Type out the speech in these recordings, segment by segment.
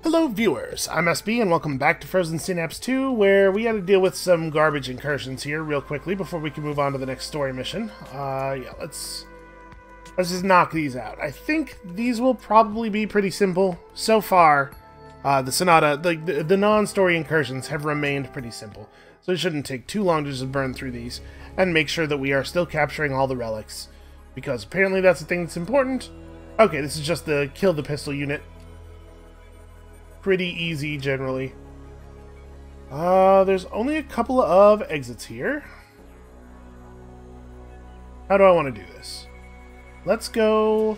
Hello viewers, I'm SB and welcome back to Frozen Synapse 2, where we had to deal with some garbage incursions here real quickly before we can move on to the next story mission. Yeah, let's just knock these out. I think these will probably be pretty simple. So far, the non-story incursions have remained pretty simple, so it shouldn't take too long to just burn through these and make sure that we are still capturing all the relics, because apparently that's the thing that's important. Okay, this is just the kill the pistol unit. Pretty easy, generally. There's only a couple of exits here. How do I want to do this? Let's go...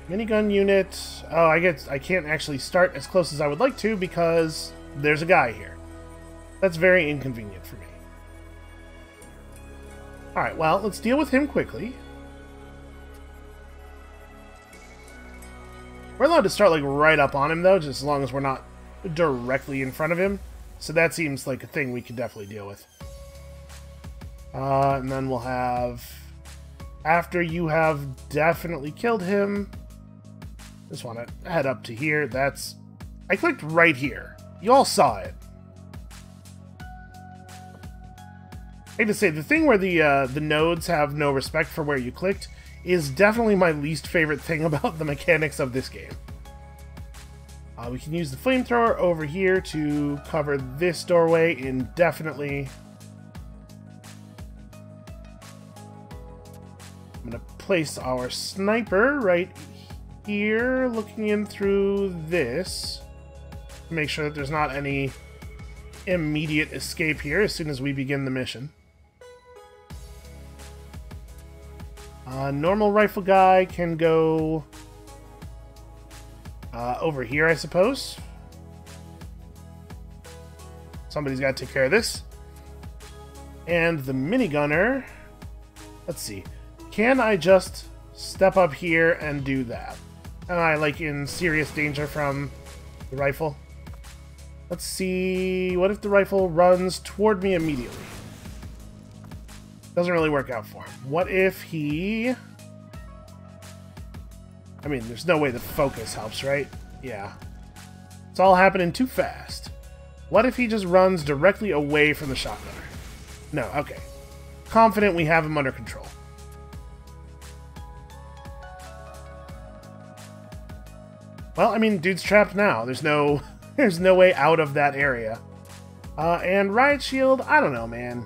Minigun unit. Oh, I guess I can't actually start as close as I would like to because there's a guy here. That's very inconvenient for me. Alright, well, let's deal with him quickly. We're allowed to start, like, right up on him, though, just as long as we're not directly in front of him. So that seems like a thing we could definitely deal with. And then we'll have... After you have definitely killed him... Just want to head up to here. That's... I clicked right here. You all saw it. I hate to say, the thing where the nodes have no respect for where you clicked is definitely my least favorite thing about the mechanics of this game. We can use the flamethrower over here to cover this doorway indefinitely. I'm going to place our sniper right here, looking in through this, to make sure that there's not any immediate escape here as soon as we begin the mission. Normal rifle guy can go over here, I suppose. Somebody's got to take care of this. And the minigunner, let's see. Can I just step up here and do that? Am I, like, in serious danger from the rifle? Let's see. What if the rifle runs toward me immediately? Doesn't really work out for him. What if he... I mean, there's no way the focus helps, right? Yeah. It's all happening too fast. What if he just runs directly away from the shotgunner? No, okay. Confident we have him under control. Well, I mean, dude's trapped now. There's no way out of that area. And Riot Shield, I don't know, man.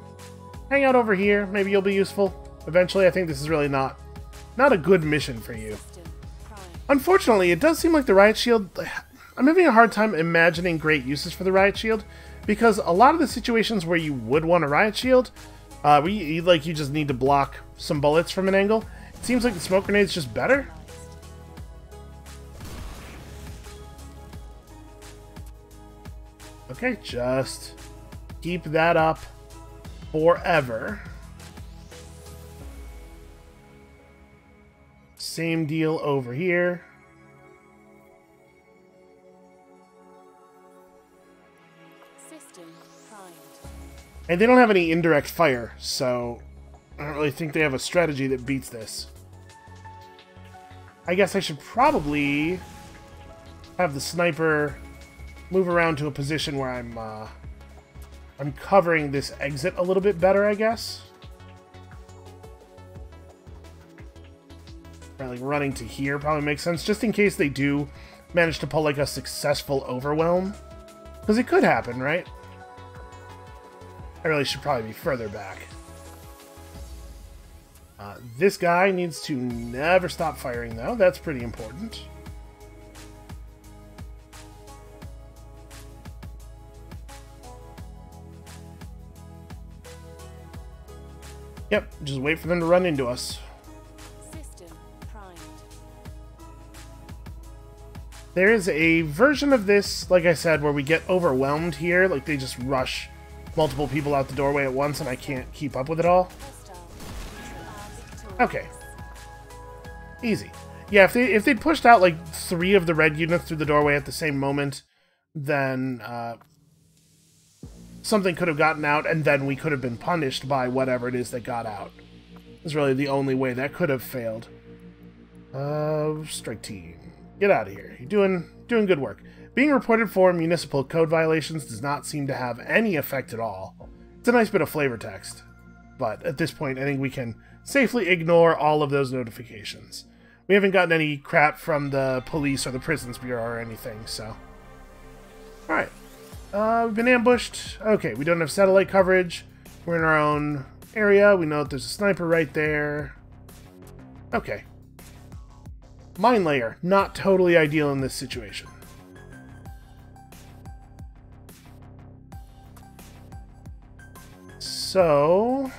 Hang out over here. Maybe you'll be useful. Eventually, I think this is really not a good mission for you. Unfortunately, it does seem like the Riot Shield... I'm having a hard time imagining great uses for the Riot Shield, because a lot of the situations where you would want a Riot Shield, you just need to block some bullets from an angle. It seems like the smoke grenade's just better. Okay, just keep that up forever. Same deal over here. System primed. And they don't have any indirect fire, so I don't really think they have a strategy that beats this. I guess I should probably have the sniper move around to a position where I'm covering this exit a little bit better, I guess. Like running to here probably makes sense, just in case they do manage to pull like a successful overwhelm. Because it could happen, right? I really should probably be further back. This guy needs to never stop firing, though. That's pretty important. Yep, just wait for them to run into us. System primed. There is a version of this, like I said, where we get overwhelmed here. Like, they just rush multiple people out the doorway at once, and I can't keep up with it all. Okay. Easy. Yeah, if they'd pushed out, like, 3 of the red units through the doorway at the same moment, then, something could have gotten out, and then we could have been punished by whatever it is that got out. It's really the only way that could have failed. Strike team. Get out of here. You're doing good work. Being reported for municipal code violations does not seem to have any effect at all. It's a nice bit of flavor text. But at this point, I think we can safely ignore all of those notifications. We haven't gotten any crap from the police or the prisons bureau or anything, so... Alright. We've been ambushed. Okay, we don't have satellite coverage. We're in our own area. We know that there's a sniper right there. Okay. Mine layer. Not totally ideal in this situation. So...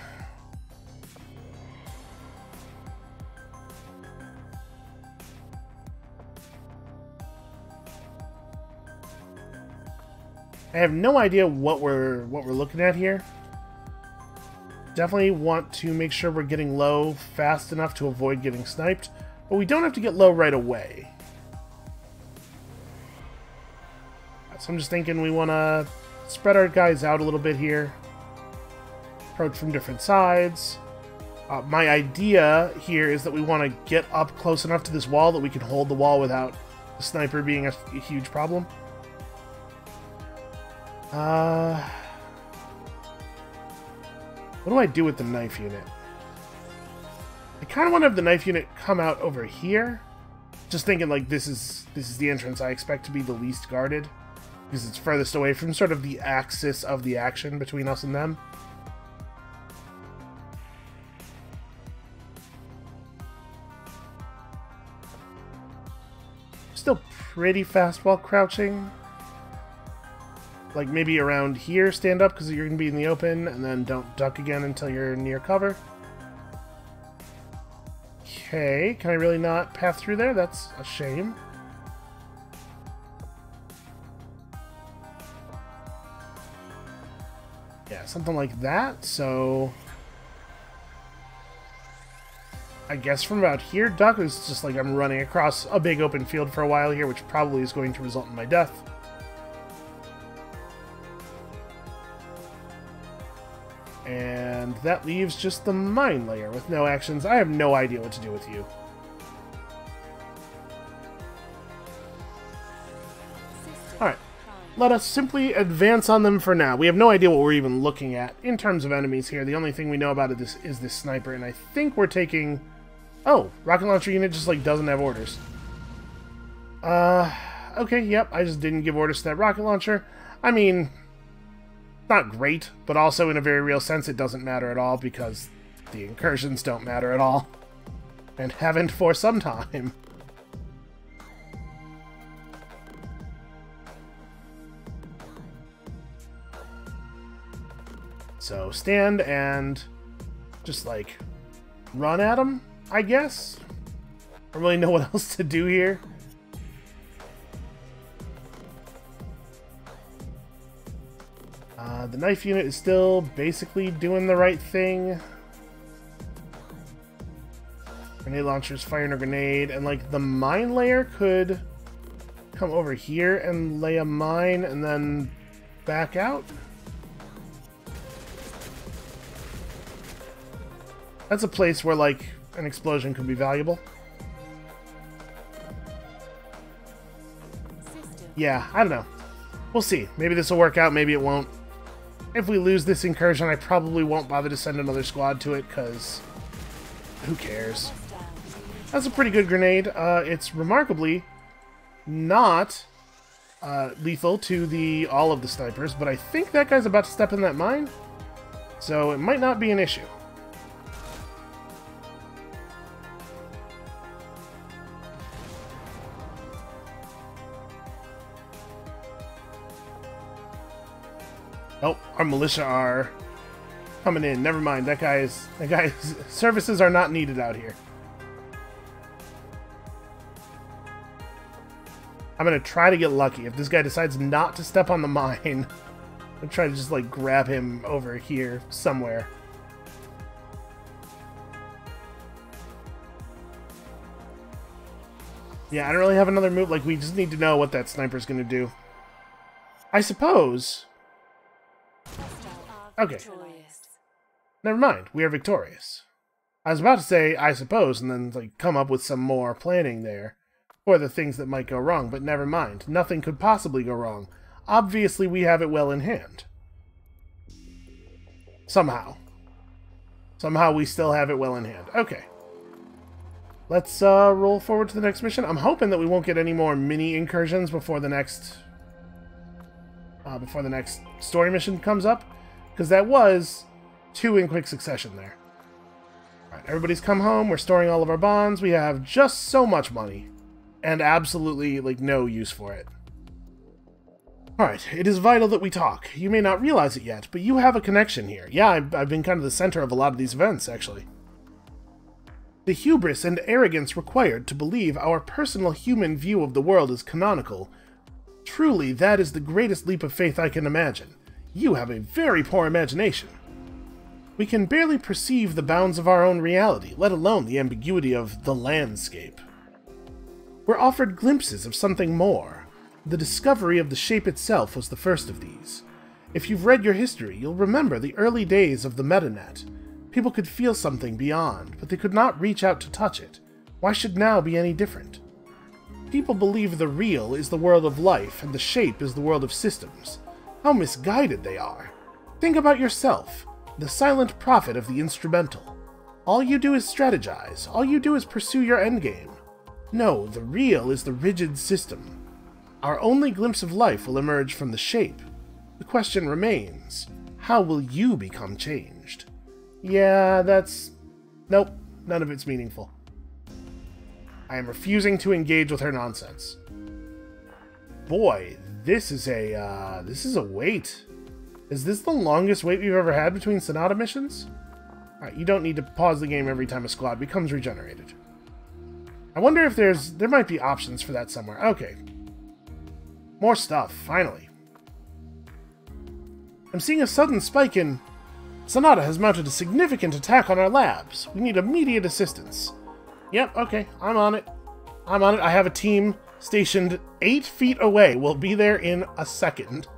I have no idea what we're looking at here. Definitely want to make sure we're getting low fast enough to avoid getting sniped, but we don't have to get low right away. So I'm just thinking we want to spread our guys out a little bit here. Approach from different sides. My idea here is that we want to get up close enough to this wall that we can hold the wall without the sniper being a huge problem. What do I do with the knife unit? I kind of want to have the knife unit come out over here. Just thinking like this is the entrance I expect to be the least guarded, because it's furthest away from sort of the axis of the action between us and them. Still pretty fast while crouching. Like maybe around here, stand up because you're going to be in the open, and then don't duck again until you're near cover. Okay, can I really not pass through there? That's a shame. Yeah, something like that, so... I guess from about here, duck is just like I'm running across a big open field for a while here, which probably is going to result in my death. And that leaves just the mine layer with no actions. I have no idea what to do with you. Alright, let us simply advance on them for now. We have no idea what we're even looking at in terms of enemies here. The only thing we know about it is this sniper, and I think we're taking... Oh, rocket launcher unit just like doesn't have orders. Okay, yep, I just didn't give orders to that rocket launcher. I mean... not great, but also in a very real sense it doesn't matter at all because the incursions don't matter at all. And haven't for some time. So stand and just like run at them, I guess? I don't really know what else to do here. The knife unit is still basically doing the right thing. Grenade launchers firing a grenade, and like the mine layer could come over here and lay a mine and then back out. That's a place where like an explosion could be valuable. Yeah, I don't know. We'll see. Maybe this will work out, maybe it won't. If we lose this incursion, I probably won't bother to send another squad to it, because who cares? That's a pretty good grenade. It's remarkably not lethal to all of the snipers, but I think that guy's about to step in that mine, so it might not be an issue. Oh, our militia are coming in. Never mind. That guy's services are not needed out here. I'm gonna try to get lucky. If this guy decides not to step on the mine, I'm trying to just like grab him over here somewhere. Yeah, I don't really have another move. Like, we just need to know what that sniper's gonna do. I suppose. Okay. Never mind. We are victorious. I was about to say, I suppose, and then like come up with some more planning there. or the things that might go wrong, but never mind. Nothing could possibly go wrong. Obviously, we have it well in hand. Somehow. Somehow we still have it well in hand. Okay. Let's roll forward to the next mission. I'm hoping that we won't get any more mini incursions before the next story mission comes up, because that was 2 in quick succession there. Alright, everybody's come home. We're storing all of our bonds. We have just so much money, and absolutely, like, no use for it. Alright, it is vital that we talk. You may not realize it yet, but you have a connection here. Yeah, I've been kind of the center of a lot of these events, actually. The hubris and arrogance required to believe our personal human view of the world is canonical. Truly, that is the greatest leap of faith I can imagine. You have a very poor imagination. We can barely perceive the bounds of our own reality, let alone the ambiguity of the landscape. We're offered glimpses of something more. The discovery of the shape itself was the first of these. If you've read your history, you'll remember the early days of the metanet. People could feel something beyond, but they could not reach out to touch it. Why should now be any different? People believe the real is the world of life, and the shape is the world of systems. How misguided they are. Think about yourself, the silent prophet of the instrumental. All you do is strategize. All you do is pursue your endgame. No, the real is the rigid system. Our only glimpse of life will emerge from the shape. The question remains, how will you become changed? Yeah, nope, none of it's meaningful. I am refusing to engage with her nonsense. Boy, this is a wait. Is this the longest wait we've ever had between Sonata missions? Alright, you don't need to pause the game every time a squad becomes regenerated. I wonder if there might be options for that somewhere. Okay. More stuff, finally. I'm seeing a sudden spike in... Sonata has mounted a significant attack on our labs. We need immediate assistance. Yep, okay, I'm on it. I'm on it. I have a team stationed 8 feet away. We'll be there in a second.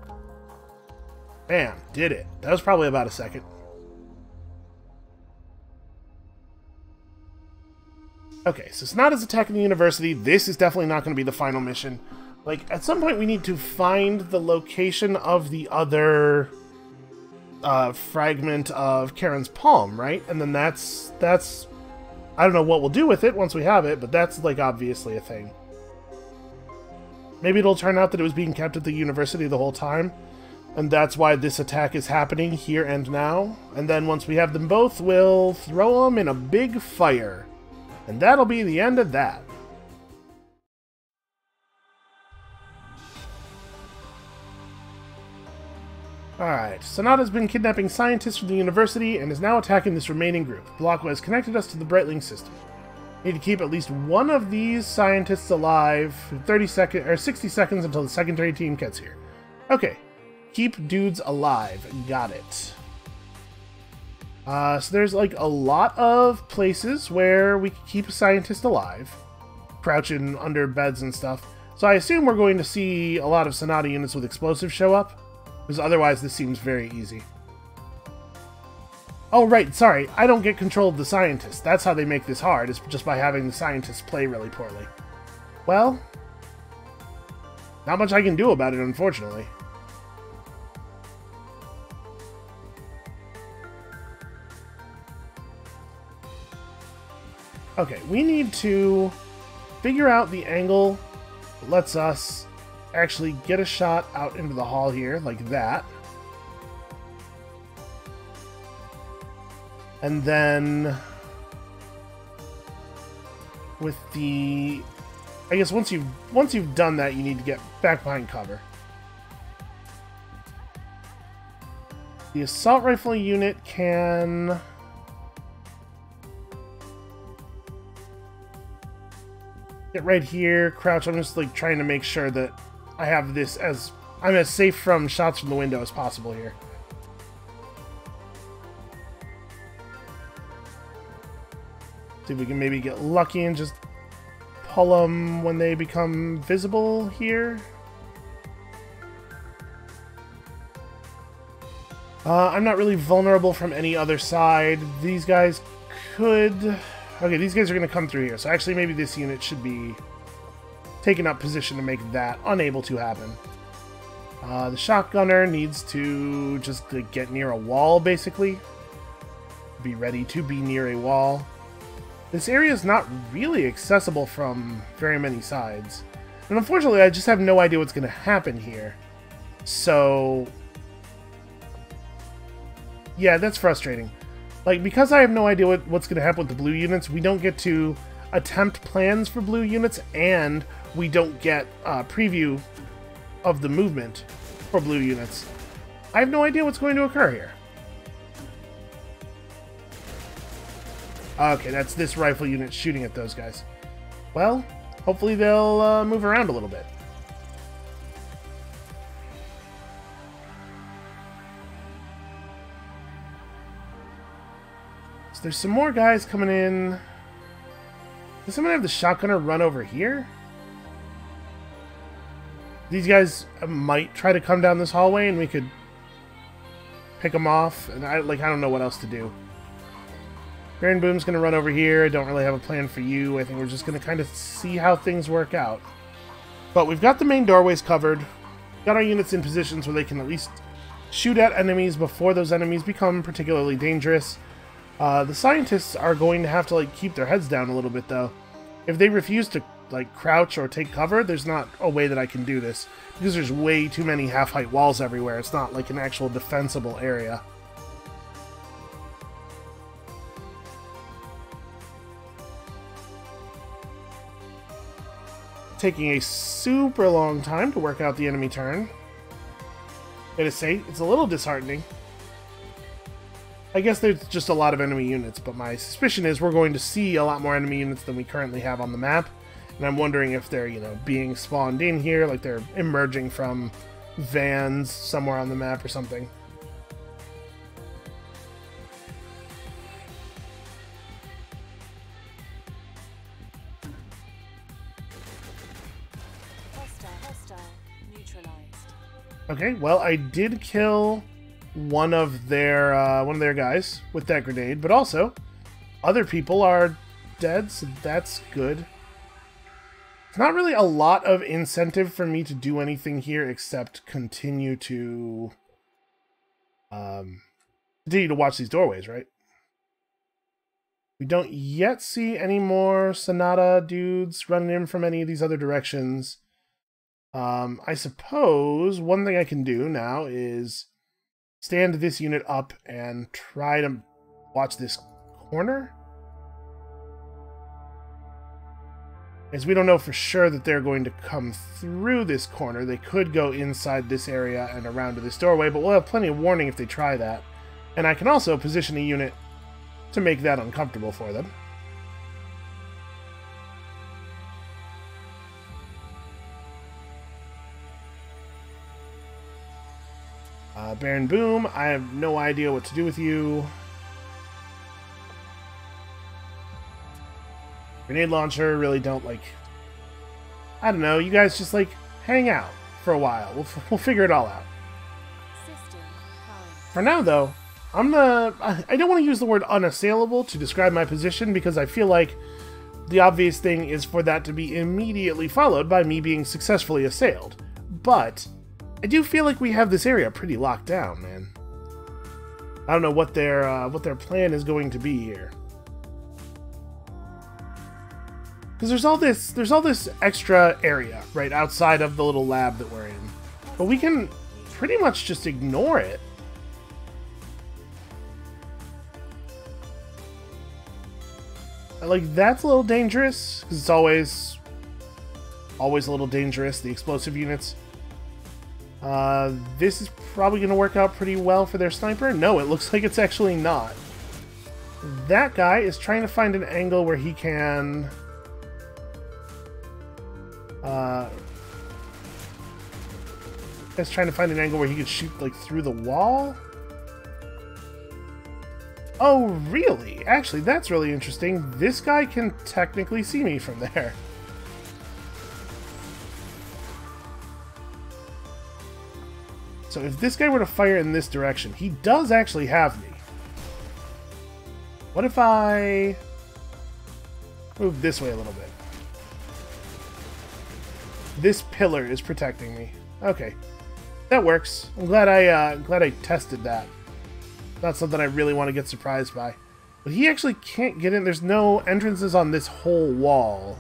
Bam, did it. That was probably about a second. Okay, so Sonata's attacking the university. This is definitely not going to be the final mission. Like, at some point we need to find the location of the other... fragment of Karen's palm, right? And then that's I don't know what we'll do with it once we have it, but that's, like, obviously a thing. Maybe it'll turn out that it was being kept at the university the whole time, and that's why this attack is happening here and now. And then once we have them both, we'll throw them in a big fire. And that'll be the end of that. Alright, Sonata's been kidnapping scientists from the university and is now attacking this remaining group. Blockwa has connected us to the Breitling system. We need to keep at least one of these scientists alive for 60 seconds until the secondary team gets here. Okay, keep dudes alive. Got it. So there's like a lot of places where we can keep a scientist alive, crouching under beds and stuff. So I assume we're going to see a lot of Sonata units with explosives show up. Because otherwise this seems very easy. Oh, right, sorry. I don't get control of the scientists. That's how they make this hard, is just by having the scientists play really poorly. Well, not much I can do about it, unfortunately. Okay, we need to figure out the angle that lets us actually get a shot out into the hall here, like that. And then with the... I guess once you've done that, you need to get back behind cover. The assault rifle unit can... get right here, crouch. I'm just like trying to make sure that I have this as... I'm as safe from shots from the window as possible here. See if we can maybe get lucky and just pull them when they become visible here. I'm not really vulnerable from any other side. These guys could... Okay, these guys are going to come through here. So actually maybe this unit should be taken up position to make that unable to happen. The shotgunner needs to just get near a wall, basically. Be ready to be near a wall. This area is not really accessible from very many sides. And unfortunately, I just have no idea what's going to happen here. So, yeah, that's frustrating. Like, because I have no idea what's going to happen with the blue units, we don't get to attempt plans for blue units, and we don't get a preview of the movement for blue units. I have no idea what's going to occur here. Okay, that's this rifle unit shooting at those guys. Well, hopefully they'll move around a little bit. So there's some more guys coming in. Does someone have the shotgunner run over here? These guys might try to come down this hallway and we could pick them off. And I don't know what else to do. Baron Boom's going to run over here. I don't really have a plan for you. I think we're just going to kind of see how things work out. But we've got the main doorways covered. Got our units in positions where they can at least shoot at enemies before those enemies become particularly dangerous. The scientists are going to have to keep their heads down a little bit, though. If they refuse to crouch or take cover, there's not a way that I can do this, because there's way too many half-height walls everywhere. It's not like an actual defensible area. Taking a super long time to work out the enemy turn. Gotta say, it's a little disheartening. I guess there's just a lot of enemy units, but my suspicion is we're going to see a lot more enemy units than we currently have on the map. And I'm wondering if they're, being spawned in here, like they're emerging from vans somewhere on the map or something. Hostile neutralized. Okay, well, I did kill one of their guys with that grenade, but also other people are dead, so that's good. It's not really a lot of incentive for me to do anything here except continue to watch these doorways, right? We don't yet see any more Sonata dudes running in from any of these other directions. I suppose one thing I can do now is stand this unit up and try to watch this corner. As we don't know for sure that they're going to come through this corner. They could go inside this area and around to this doorway, but we'll have plenty of warning if they try that. And I can also position a unit to make that uncomfortable for them. Baron Boom, I have no idea what to do with you. Grenade launcher, really don't I don't know, you guys just hang out for a while. We'll figure it all out. For now, though, I don't want to use the word unassailable to describe my position, because I feel like the obvious thing is for that to be immediately followed by me being successfully assailed. But I do feel like we have this area pretty locked down, man. I don't know what their plan is going to be here. Because there's all this extra area right outside of the little lab that we're in, but we can pretty much just ignore it. That's a little dangerous, because it's always a little dangerous, the explosive units. This is probably going to work out pretty well for their sniper. No, it looks like it's actually not. That guy is trying to find an angle where he can shoot through the wall. Oh, really? Actually, that's really interesting. This guy can technically see me from there. So if this guy were to fire in this direction, he does actually have me. What if I move this way a little bit? This pillar is protecting me. Okay. That works. I'm glad I tested that. Not something I really want to get surprised by. But he actually can't get in. There's no entrances on this whole wall.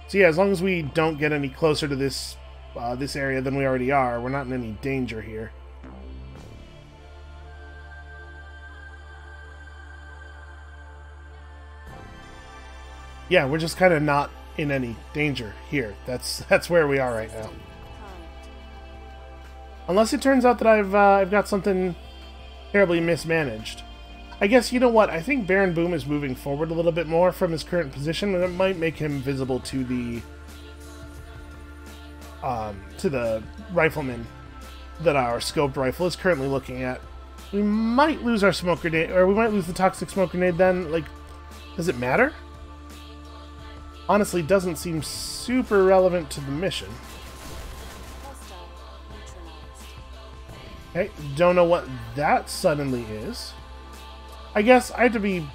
So yeah, as long as we don't get any closer to this this area than we already are, we're not in any danger here. Yeah, we're just kind of not in any danger here. That's where we are right now. Unless it turns out that I've got something terribly mismanaged. I guess, you know what, I think Baron Boom is moving forward a little bit more from his current position, and it might make him visible to the rifleman that our scoped rifle is currently looking at. We might lose our smoke grenade, or we might lose the toxic smoke grenade then. Like, does it matter? Honestly, doesn't seem super relevant to the mission. Okay, don't know what that suddenly is. I guess I'd be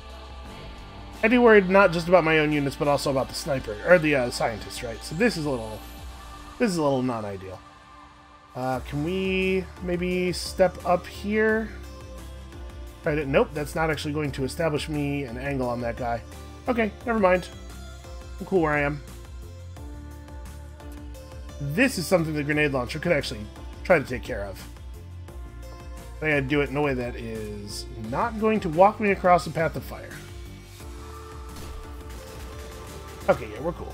worried not just about my own units, but also about the sniper or the scientist, right? So this is a little non-ideal. Can we maybe step up here? Right? Nope, that's not actually going to establish me an angle on that guy. Okay, never mind. I'm cool where I am. This is something the grenade launcher could actually try to take care of. I gotta do it in a way that is not going to walk me across the path of fire. Okay, yeah, we're cool.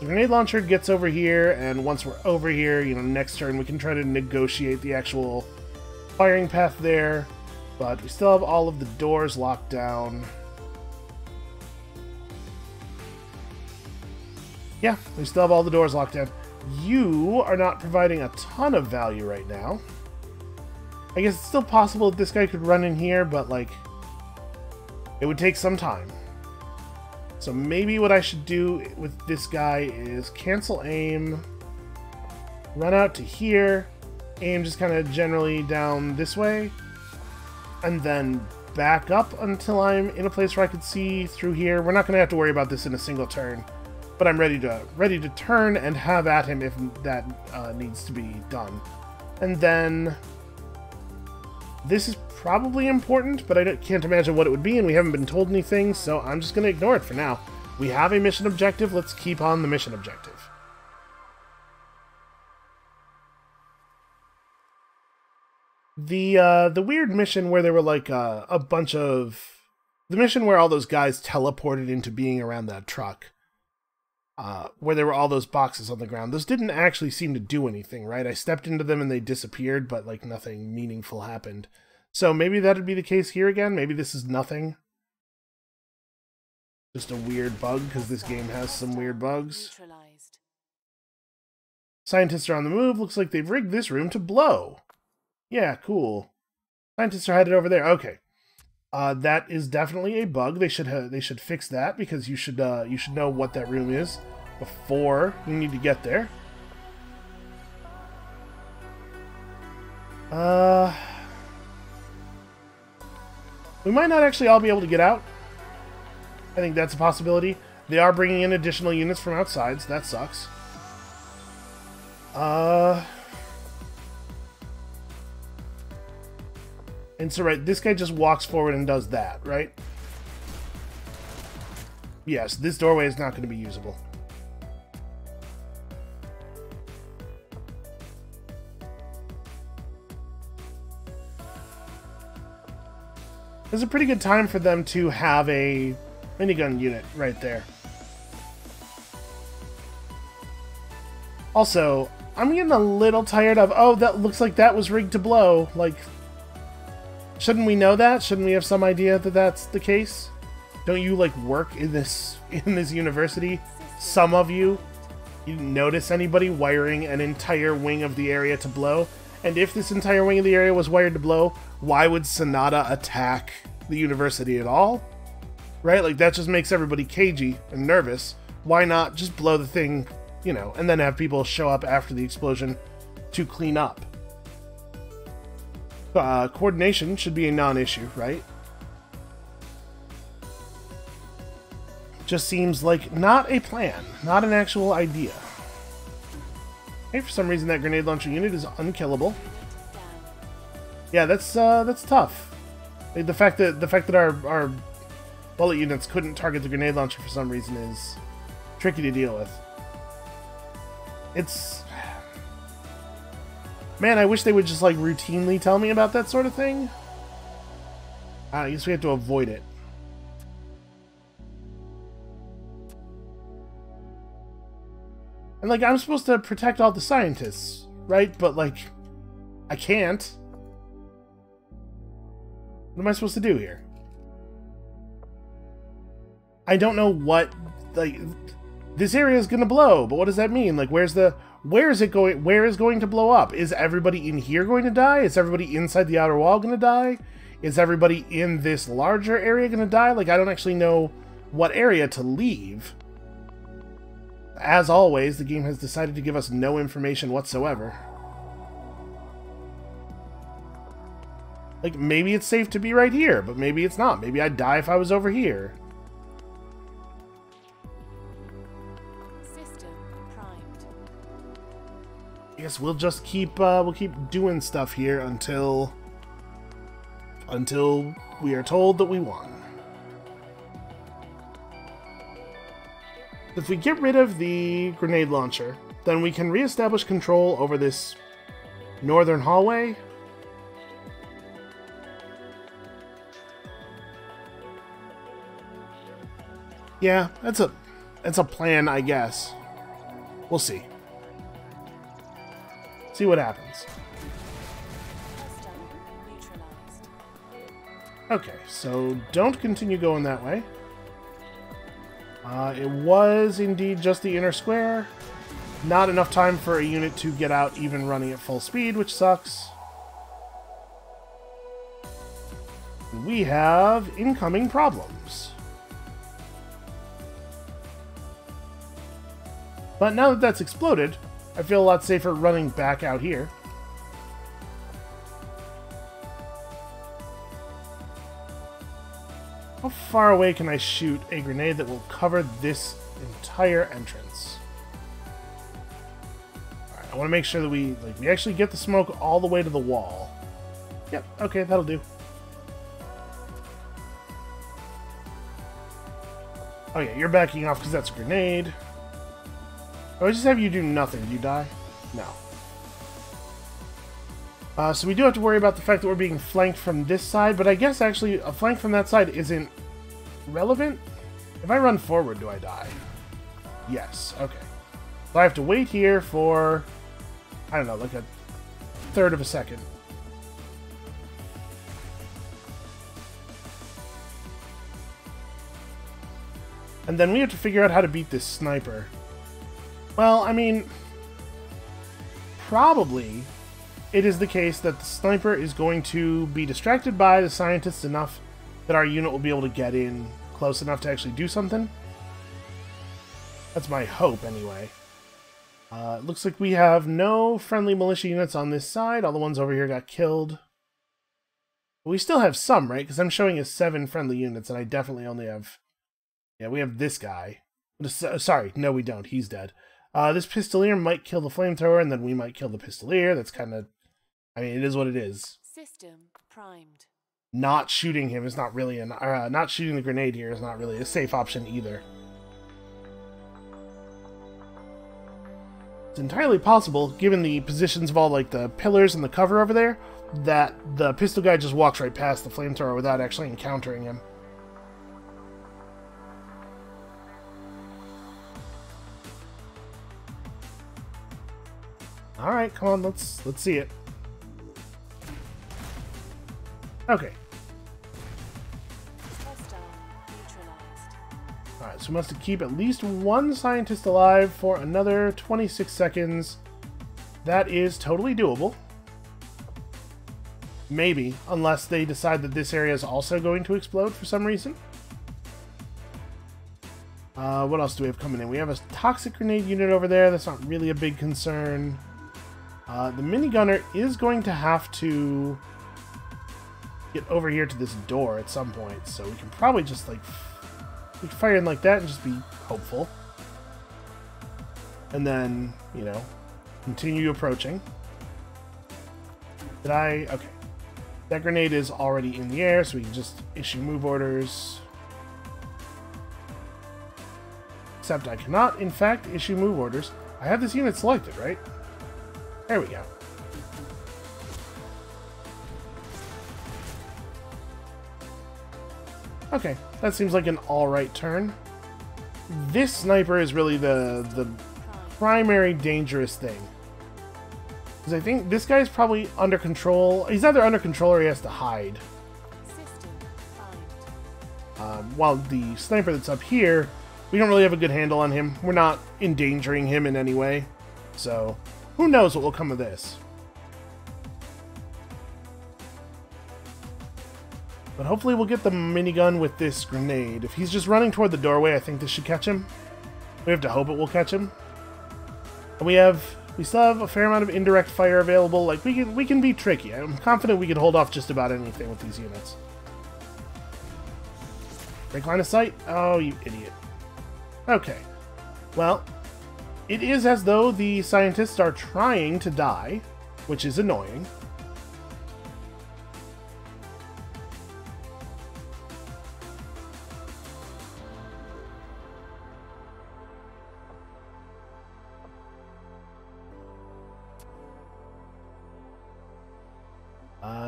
The grenade launcher gets over here, and once we're over here, you know, next turn we can try to negotiate the actual firing path there, but we still have all of the doors locked down. Yeah, we still have all the doors locked down. You are not providing a ton of value right now. I guess it's still possible that this guy could run in here, but, like, it would take some time. So maybe what I should do with this guy is cancel aim, run out to here, aim just kind of generally down this way, and then back up until I'm in a place where I could see through here. We're not going to have to worry about this in a single turn. But I'm ready to turn and have at him if that needs to be done. And then this is probably important, but I can't imagine what it would be, and we haven't been told anything, so I'm just going to ignore it for now. We have a mission objective. Let's keep on the mission objective. The weird mission where there were like a bunch of the mission where all those guys teleported into being around that truck. Where there were all those boxes on the ground. Those didn't actually seem to do anything, right? I stepped into them and they disappeared, but like nothing meaningful happened. So maybe that'd be the case here again. Maybe this is nothing. Just a weird bug, because this game has some weird bugs. Scientists are on the move. Looks like they've rigged this room to blow. Yeah, cool. Scientists are headed over there. Okay. That is definitely a bug. They should fix that, because you should know what that room is before you need to get there. We might not actually all be able to get out. I think that's a possibility. They are bringing in additional units from outside, so that sucks. And so, right, this guy just walks forward and does that, right? Yes, this doorway is not going to be usable. There's a pretty good time for them to have a minigun unit right there. Also, I'm getting a little tired of, oh, that looks like that was rigged to blow. Like, shouldn't we know that? Shouldn't we have some idea that that's the case? Don't you, like, work in this university? Some of you? You didn't notice anybody wiring an entire wing of the area to blow? And if this entire wing of the area was wired to blow, why would Sonata attack the university at all? Right? Like, that just makes everybody cagey and nervous. Why not just blow the thing, you know, and then have people show up after the explosion to clean up? Coordination should be a non-issue, right? Just seems like not a plan, not an actual idea. Okay, for some reason that grenade launcher unit is unkillable. Yeah, that's tough. Like, the fact that our bullet units couldn't target the grenade launcher for some reason is tricky to deal with. It's... Man, I wish they would just, like, routinely tell me about that sort of thing. I guess we have to avoid it. And, like, I'm supposed to protect all the scientists, right? But, like, I can't. What am I supposed to do here? I don't know what, like, this area is gonna blow, but what does that mean? Like, where is going to blow up? Is everybody in here going to die? Is everybody inside the outer wall gonna die? Is everybody in this larger area gonna die? Like, I don't actually know what area to leave. As always, the game has decided to give us no information whatsoever. Like, maybe it's safe to be right here, but maybe it's not. Maybe I'd die if I was over here. System primed. I guess we'll just keep doing stuff here until we are told that we won. If we get rid of the grenade launcher, then we can reestablish control over this northern hallway. Yeah, that's a plan, I guess. We'll see. See what happens. Hostile neutralized. Okay, so don't continue going that way. It was indeed just the inner square. Not enough time for a unit to get out even running at full speed, which sucks. We have incoming problems. But now that that's exploded, I feel a lot safer running back out here. How far away can I shoot a grenade that will cover this entire entrance? Alright, I want to make sure that we actually get the smoke all the way to the wall. Yep, okay, that'll do. Oh yeah, you're backing off because that's a grenade. Oh, I just have you do nothing. Do you die? No. So we do have to worry about the fact that we're being flanked from this side, but I guess actually a flank from that side isn't relevant. If I run forward, do I die? Yes, okay. So I have to wait here for, I don't know, like a third of a second. And then we have to figure out how to beat this sniper. Well, I mean, probably it is the case that the sniper is going to be distracted by the scientists enough that our unit will be able to get in close enough to actually do something. That's my hope, anyway. It looks like we have no friendly militia units on this side. All the ones over here got killed. But we still have some, right? Because I'm showing us 7 friendly units, and I definitely only have... Yeah, we have this guy. Sorry, no we don't. He's dead. This pistolier might kill the flamethrower, and then we might kill the pistolier. That's kind of... I mean, it is what it is. System primed. Not shooting him is not really an... not shooting the grenade here is not really a safe option either. It's entirely possible, given the positions of all, like, the pillars and the cover over there, that the pistol guy just walks right past the flamethrower without actually encountering him. Alright, come on, let's see it. Okay. Hostile neutralized. Alright, so we must keep at least one scientist alive for another 26 seconds. That is totally doable. Maybe, unless they decide that this area is also going to explode for some reason. What else do we have coming in? We have a toxic grenade unit over there. That's not really a big concern. The minigunner is going to have to get over here to this door at some point, so we can probably just, like, We can fire in like that and just be hopeful. And then, you know, continue approaching. Did I? Okay. That grenade is already in the air, so we can just issue move orders. Except I cannot, in fact, issue move orders. I have this unit selected, right? There we go. Okay, that seems like an alright turn. This sniper is really the primary dangerous thing. Because I think this guy's probably under control. He's either under control or he has to hide. System primed. While the sniper that's up here, we don't really have a good handle on him. We're not endangering him in any way. So, who knows what will come of this. But hopefully we'll get the minigun with this grenade. If he's just running toward the doorway, I think this should catch him. We have to hope it will catch him. And we still have a fair amount of indirect fire available. Like, we can be tricky. I'm confident we can hold off just about anything with these units. Break line of sight? Oh, you idiot. Okay. Well, it is as though the scientists are trying to die, which is annoying.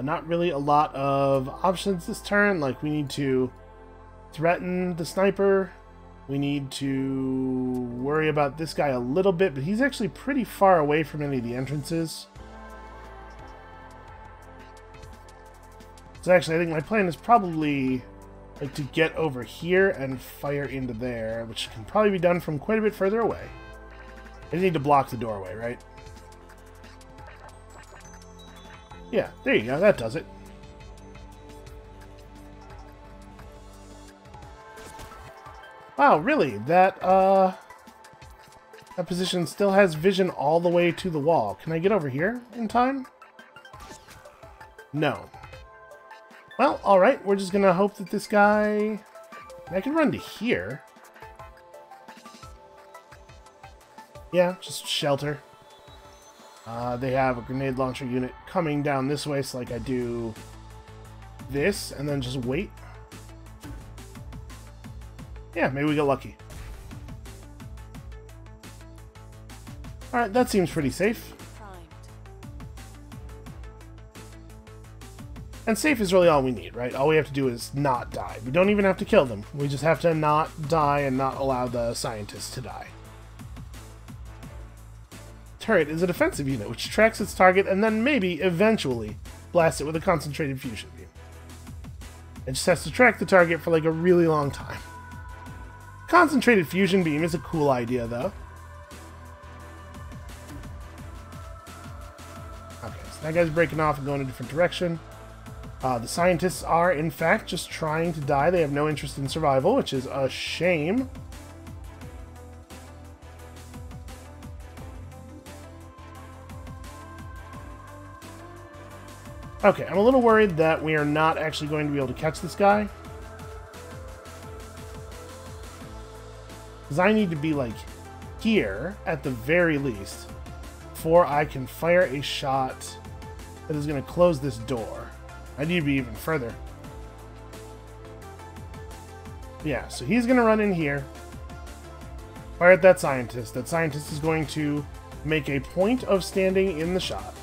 Not really a lot of options this turn. Like, we need to threaten the sniper. We need to worry about this guy a little bit, but he's actually pretty far away from any of the entrances. So actually, I think my plan is probably like to get over here and fire into there, which can probably be done from quite a bit further away. I need to block the doorway, right? Yeah, there you go. That does it. Wow, really? That position still has vision all the way to the wall. Can I get over here in time? No. Well, alright. We're just gonna hope that this guy... I can run to here. Yeah, just shelter. They have a grenade launcher unit coming down this way, so like I do this, and then just wait. Yeah, maybe we get lucky. Alright, that seems pretty safe. Primed. And safe is really all we need, right? All we have to do is not die. We don't even have to kill them. We just have to not die and not allow the scientists to die. Turret is a defensive unit which tracks its target and then maybe, eventually, blasts it with a concentrated fusion beam. It just has to track the target for like a really long time. Concentrated fusion beam is a cool idea, though. Okay, so that guy's breaking off and going a different direction. The scientists are, in fact, just trying to die. They have no interest in survival, which is a shame. Okay, I'm a little worried that we are not actually going to be able to catch this guy. Because I need to be, like, here, at the very least, before I can fire a shot that is going to close this door. I need to be even further. Yeah, so he's going to run in here, fire at that scientist. That scientist is going to make a point of standing in the shot.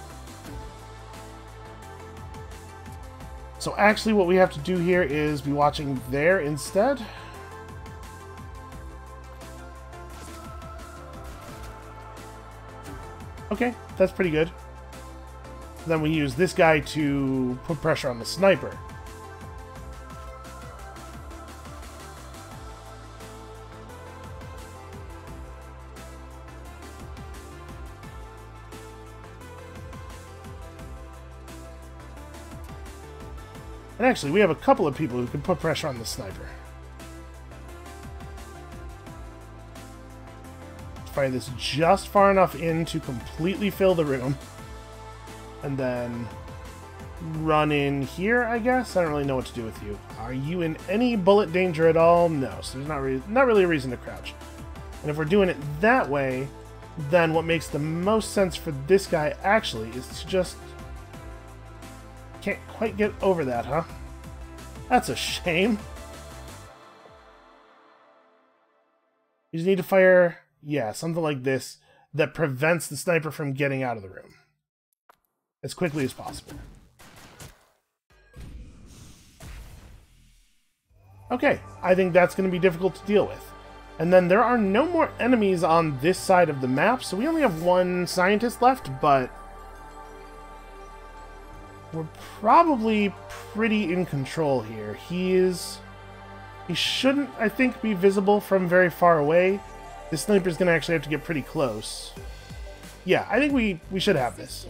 So actually what we have to do here is be watching there instead. Okay, that's pretty good. Then we use this guy to put pressure on the sniper. And actually, we have a couple of people who can put pressure on the sniper. Fire this just far enough in to completely fill the room. And then run in here, I guess. I don't really know what to do with you. Are you in any bullet danger at all? No, so there's not really a reason to crouch. And if we're doing it that way, then what makes the most sense for this guy actually is to just... Can't quite get over that, huh? That's a shame. You just need to fire, yeah, something like this that prevents the sniper from getting out of the room as quickly as possible. Okay, I think that's going to be difficult to deal with. And then there are no more enemies on this side of the map, so we only have one scientist left, but we're probably pretty in control here. He shouldn't, I think, be visible from very far away. This sniper's going to actually have to get pretty close. Yeah, I think we should have this.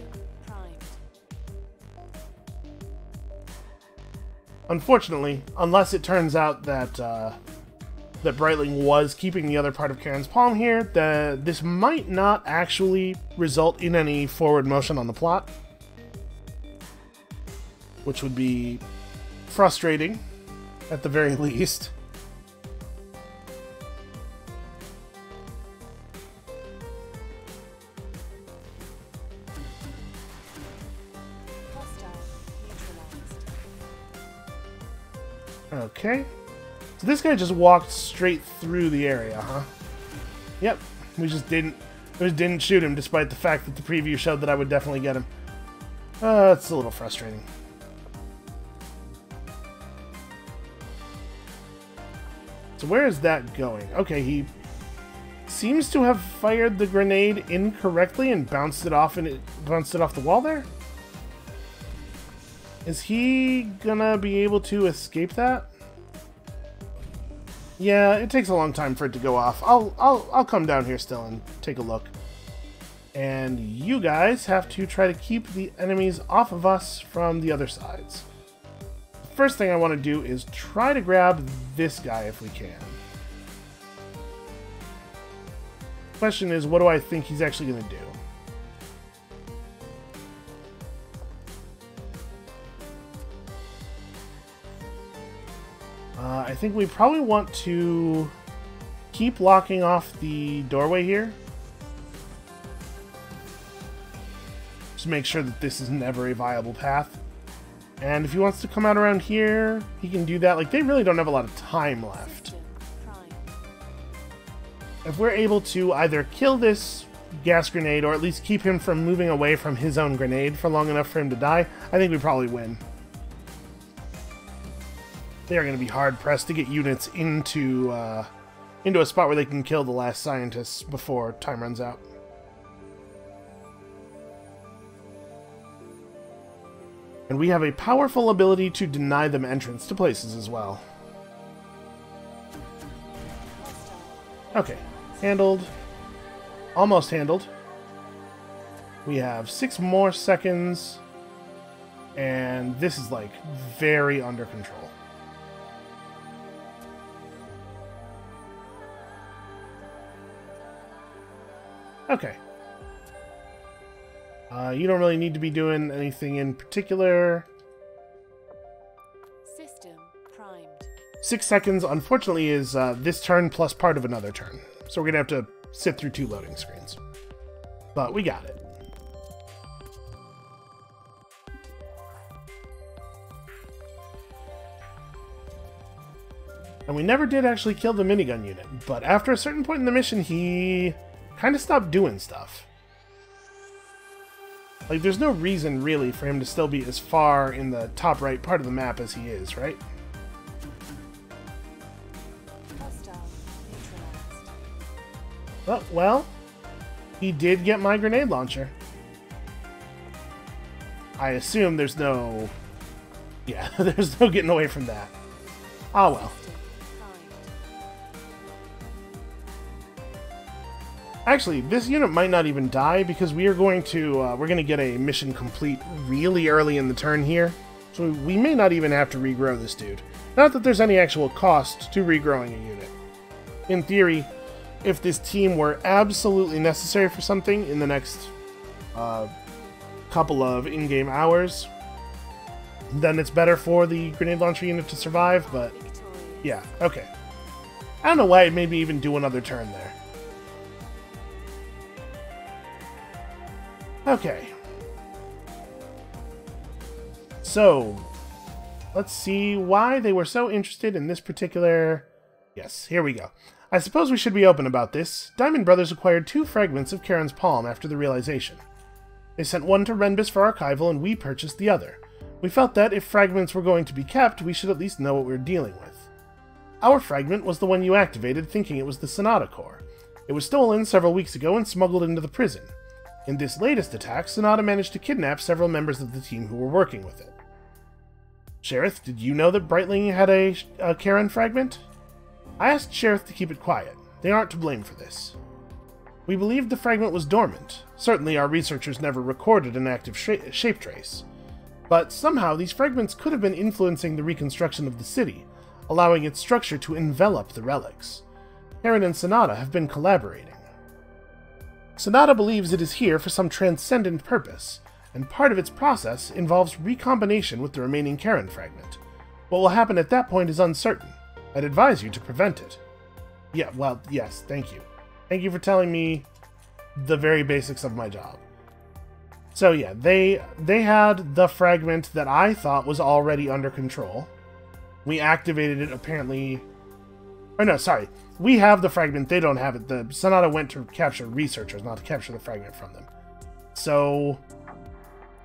Unfortunately, unless it turns out that that Brightling was keeping the other part of Karen's palm here, this might not actually result in any forward motion on the plot, which would be frustrating, at the very least. Okay. So this guy just walked straight through the area, huh? Yep. We just didn't shoot him, despite the fact that the preview showed that I would definitely get him. It's a little frustrating. So where is that going? Okay, he seems to have fired the grenade incorrectly and bounced it off the wall there. Is he gonna be able to escape that? Yeah, it takes a long time for it to go off. I'll come down here still and take a look. And you guys have to try to keep the enemies off of us from the other sides. The first thing I want to do is try to grab this guy if we can. Question is, what do I think he's actually going to do? I think we probably want to keep locking off the doorway here. Just make sure that this is never a viable path. And if he wants to come out around here, he can do that. Like, they really don't have a lot of time left. If we're able to either kill this gas grenade or at least keep him from moving away from his own grenade for long enough for him to die, I think we probably win. They are going to be hard-pressed to get units into a spot where they can kill the last scientists before time runs out. And we have a powerful ability to deny them entrance to places as well. Okay, handled. Almost handled. We have 6 more seconds, and this is, like, very under control. Okay. You don't really need to be doing anything in particular. System primed. 6 seconds, unfortunately, is this turn plus part of another turn. So we're going to have to sit through 2 loading screens. But we got it. And we never did actually kill the minigun unit, but after a certain point in the mission, he kind of stopped doing stuff. Like, there's no reason, really, for him to still be as far in the top right part of the map as he is, right? Hostile neutralized. Oh, well, he did get my grenade launcher. I assume there's no... Yeah, there's no getting away from that. Ah, well. Actually, this unit might not even die because we are going to we're going to get a mission complete really early in the turn here. So we may not even have to regrow this dude. Not that there's any actual cost to regrowing a unit. In theory, if this team were absolutely necessary for something in the next couple of in-game hours, then it's better for the grenade launcher unit to survive, but Victorious. yeah, okay. I don't know why it made me even do another turn there. Okay. So, let's see why they were so interested in this particular... Yes, here we go. I suppose we should be open about this. Diamond Brothers acquired 2 fragments of Charon's palm after the realization. They sent one to Renbus for archival, and we purchased the other. We felt that if fragments were going to be kept, we should at least know what we were dealing with. Our fragment was the one you activated, thinking it was the Sonata core. It was stolen several weeks ago and smuggled into the prison. In this latest attack, Sonata managed to kidnap several members of the team who were working with it. Sheriff, did you know that Brightling had a Charon fragment? I asked Sheriff to keep it quiet. They aren't to blame for this. We believed the fragment was dormant. Certainly our researchers never recorded an active shape trace. But somehow these fragments could have been influencing the reconstruction of the city, allowing its structure to envelop the relics. Charon and Sonata have been collaborating. Sonata believes it is here for some transcendent purpose, and part of its process involves recombination with the remaining Charon fragment. What will happen at that point is uncertain. I'd advise you to prevent it. Yeah, well, yes, thank you. Thank you for telling me the very basics of my job. So yeah, they had the fragment that I thought was already under control. We activated it apparently... Or no, sorry. We have the fragment, they don't have it. The Sonata went to capture researchers, not to capture the fragment from them. So...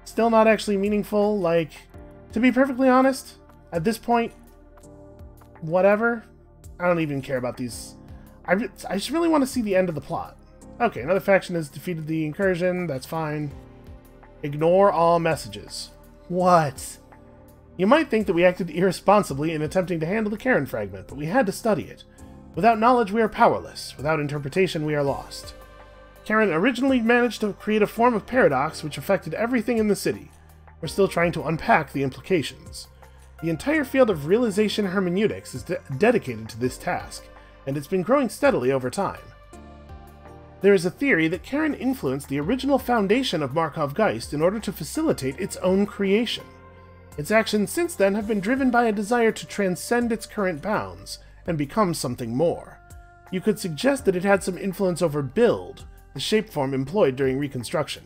Still not actually meaningful. Like, to be perfectly honest, at this point, whatever. I don't even care about these. I just really want to see the end of the plot. Okay, another faction has defeated the incursion. That's fine. Ignore all messages. What? You might think that we acted irresponsibly in attempting to handle the Charon fragment, but we had to study it. Without knowledge, we are powerless. Without interpretation, we are lost. Charon originally managed to create a form of paradox which affected everything in the city. We're still trying to unpack the implications. The entire field of realization hermeneutics is dedicated to this task, and it's been growing steadily over time. There is a theory that Charon influenced the original foundation of Markov Geist in order to facilitate its own creation. Its actions since then have been driven by a desire to transcend its current bounds and become something more. You could suggest that it had some influence over Build, the shapeform employed during reconstruction.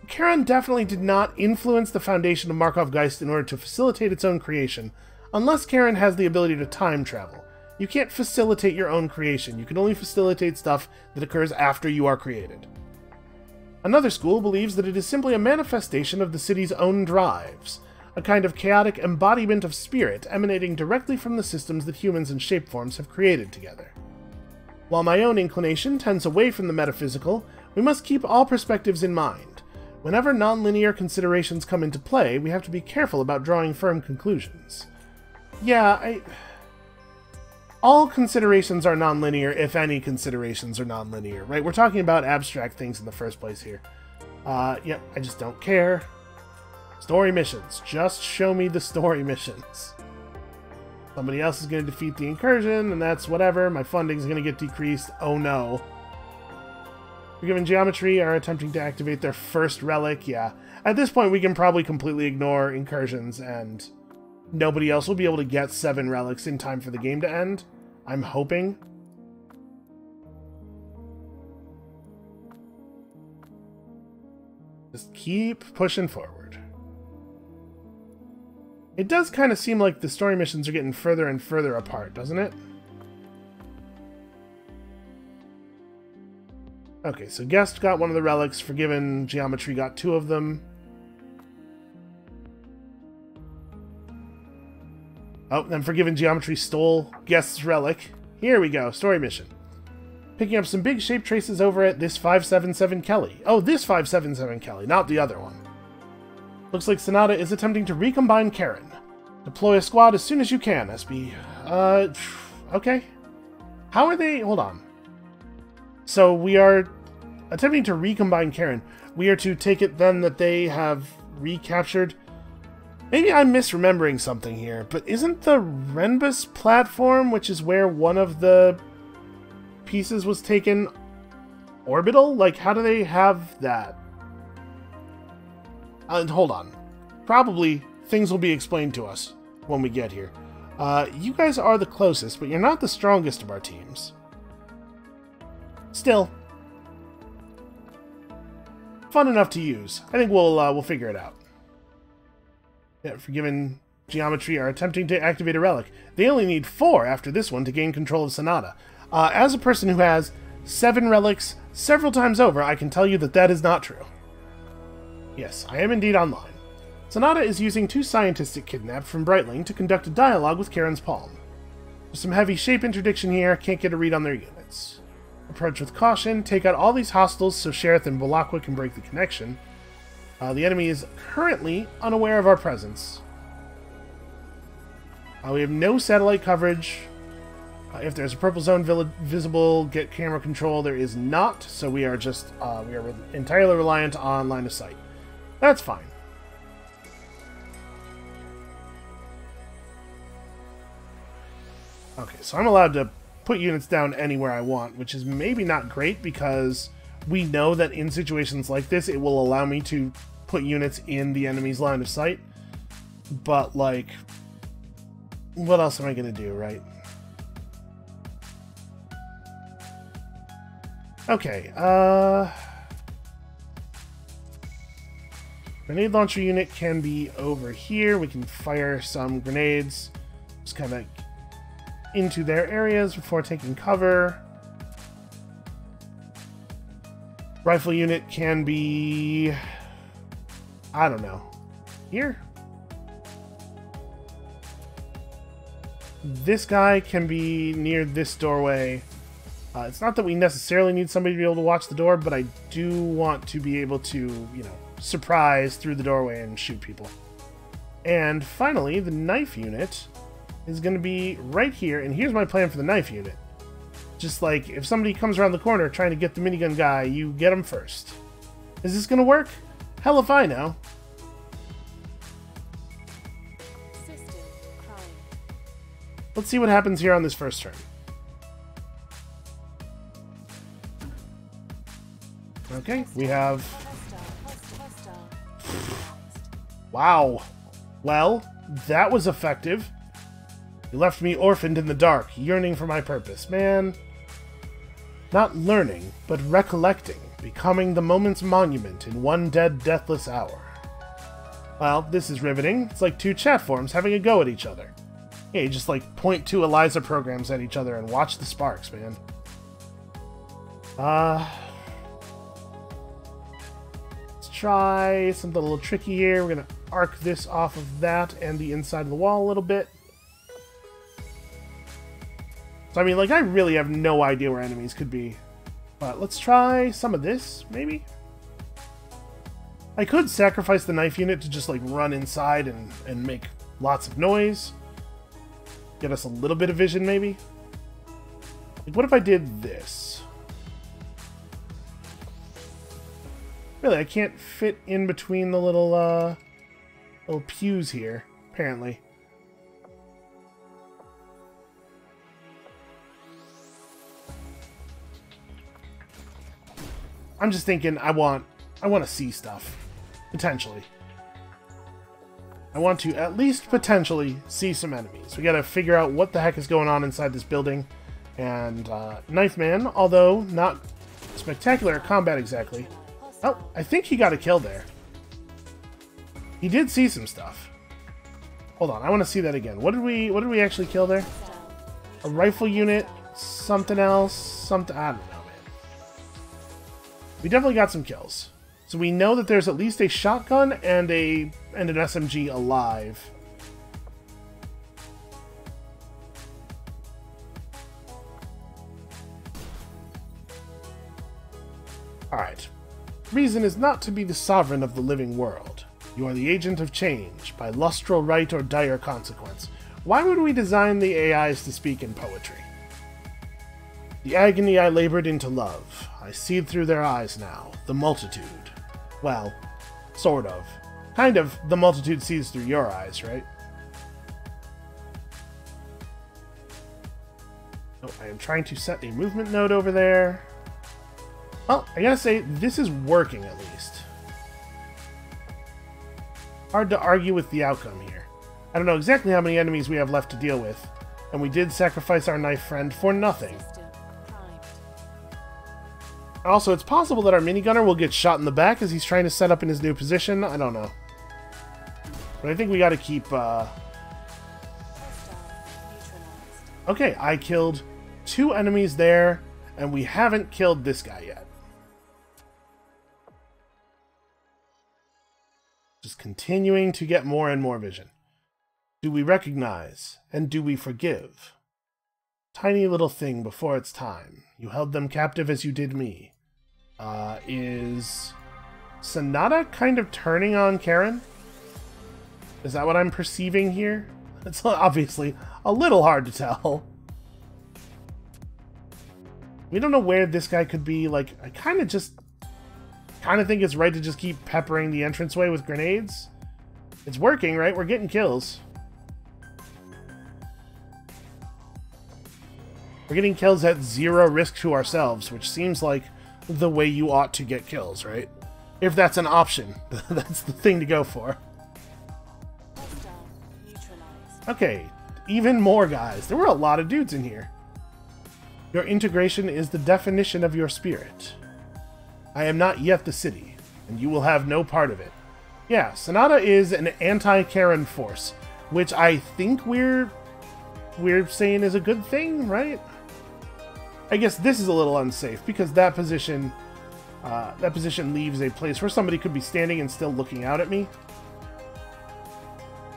Charon definitely did not influence the foundation of Markov Geist in order to facilitate its own creation, unless Charon has the ability to time travel. You can't facilitate your own creation, you can only facilitate stuff that occurs after you are created. Another school believes that it is simply a manifestation of the city's own drives, a kind of chaotic embodiment of spirit emanating directly from the systems that humans and shapeforms have created together. While my own inclination tends away from the metaphysical, we must keep all perspectives in mind. Whenever non-linear considerations come into play, we have to be careful about drawing firm conclusions. Yeah, all considerations are non-linear, if any considerations are non-linear, right? We're talking about abstract things in the first place here. Yep, I just don't care. Story missions. Just show me the story missions. Somebody else is going to defeat the incursion, and that's whatever. My funding's going to get decreased. Oh no. Forgiven Geometry are attempting to activate their first relic. Yeah. At this point, we can probably completely ignore incursions, and nobody else will be able to get 7 relics in time for the game to end. I'm hoping. Just keep pushing forward. It does kind of seem like the story missions are getting further and further apart, doesn't it? Okay, so Guest got one of the relics, Forgiven Geometry got 2 of them. Oh, then Forgiven Geometry stole Guest's relic. Here we go, story mission. Picking up some big shape traces over at this 577 Kelly. Oh, this 577 Kelly, not the other one. Looks like Sonata is attempting to recombine Charon. Deploy a squad as soon as you can, SB. Okay. How are they... Hold on. So we are attempting to recombine Charon. We are to take it then that they have recaptured... Maybe I'm misremembering something here, but isn't the Renbus platform, which is where one of the pieces was taken, orbital? Like, how do they have that? Hold on. Probably things will be explained to us when we get here. You guys are the closest, but you're not the strongest of our teams. Still, fun enough to use. I think we'll figure it out. Yeah, Forgiven Geometry are attempting to activate a relic. They only need 4 after this one to gain control of Sonata. As a person who has 7 relics several times over, I can tell you that that is not true. Yes, I am indeed online. Sonata is using 2 scientists it kidnapped from Brightling to conduct a dialogue with Karen's Palm. There's some heavy shape interdiction here, can't get a read on their units. Approach with caution, take out all these hostiles so Sherith and Balakwa can break the connection. The enemy is currently unaware of our presence. We have no satellite coverage. If there's a purple zone visible, get camera control. There is not, so we are just we are entirely reliant on line of sight. That's fine. Okay, so I'm allowed to put units down anywhere I want, which is maybe not great because we know that in situations like this, it will allow me to put units in the enemy's line of sight. But, like, what else am I going to do, right? Okay, grenade launcher unit can be over here. We can fire some grenades, just kind of into their areas before taking cover. Rifle unit can be, I don't know, here? This guy can be near this doorway. It's not that we necessarily need somebody to be able to watch the door, but I do want to be able to, you know, surprise through the doorway and shoot people. And finally, the knife unit is going to be right here, and here's my plan for the knife unit. Just like, if somebody comes around the corner trying to get the minigun guy, you get him first. Is this going to work? Hell if I know. Let's see what happens here on this first turn. Okay, we have... Wow. Well, that was effective. You left me orphaned in the dark, yearning for my purpose. Man, not learning, but recollecting, becoming the moment's monument in one dead, deathless hour. Well, this is riveting. It's like 2 chat forums having a go at each other. Yeah, you just like point 2 ELIZA programs at each other and watch the sparks, man. Let's try something a little tricky here. We're gonna arc this off of that and the inside of the wall a little bit. So, I mean, like, I really have no idea where enemies could be. But let's try some of this, maybe? I could sacrifice the knife unit to just, like, run inside and make lots of noise. Get us a little bit of vision, maybe? Like, what if I did this? Really, I can't fit in between the little pews here, apparently. I'm just thinking I want to see stuff. Potentially. I want to at least potentially see some enemies. We gotta figure out what the heck is going on inside this building. And Knife Man, although not spectacular at combat exactly. Oh, I think he got a kill there. He did see some stuff. Hold on, I want to see that again. What did we actually kill there? A rifle unit, something else, something, I don't know, man. We definitely got some kills. So we know that there's at least a shotgun and an SMG alive. Alright. Reason is not to be the sovereign of the living world. You are the agent of change, by lustral right or dire consequence. Why would we design the AIs to speak in poetry? The agony I labored into love. I see through their eyes now. The multitude. Well, sort of. Kind of, the multitude sees through your eyes, right? Oh, I am trying to set a movement node over there. Well, I gotta say, this is working at least. Hard to argue with the outcome here. I don't know exactly how many enemies we have left to deal with, and we did sacrifice our knife friend for nothing. System primed. Also, it's possible that our minigunner will get shot in the back as he's trying to set up in his new position. I don't know. But I think we gotta keep, Hostile neutralized. Okay, I killed 2 enemies there, and we haven't killed this guy yet. Just continuing to get more and more vision. Do we recognize, and do we forgive? Tiny little thing before its time. You held them captive as you did me. Is Sonata kind of turning on Karen? Is that what I'm perceiving here? It's obviously a little hard to tell. We don't know where this guy could be. Like, I kind of think it's right to just keep peppering the entranceway with grenades. It's working, right? We're getting kills. We're getting kills at 0 risk to ourselves, which seems like the way you ought to get kills, right? If that's an option. That's the thing to go for. Hostile neutralized. Okay, even more guys. There were a lot of dudes in here. Your integration is the definition of your spirit. I am not yet the city, and you will have no part of it. Yeah, Sonata is an anti-Karen force, which I think we're saying is a good thing, right? I guess this is a little unsafe because that position leaves a place where somebody could be standing and still looking out at me.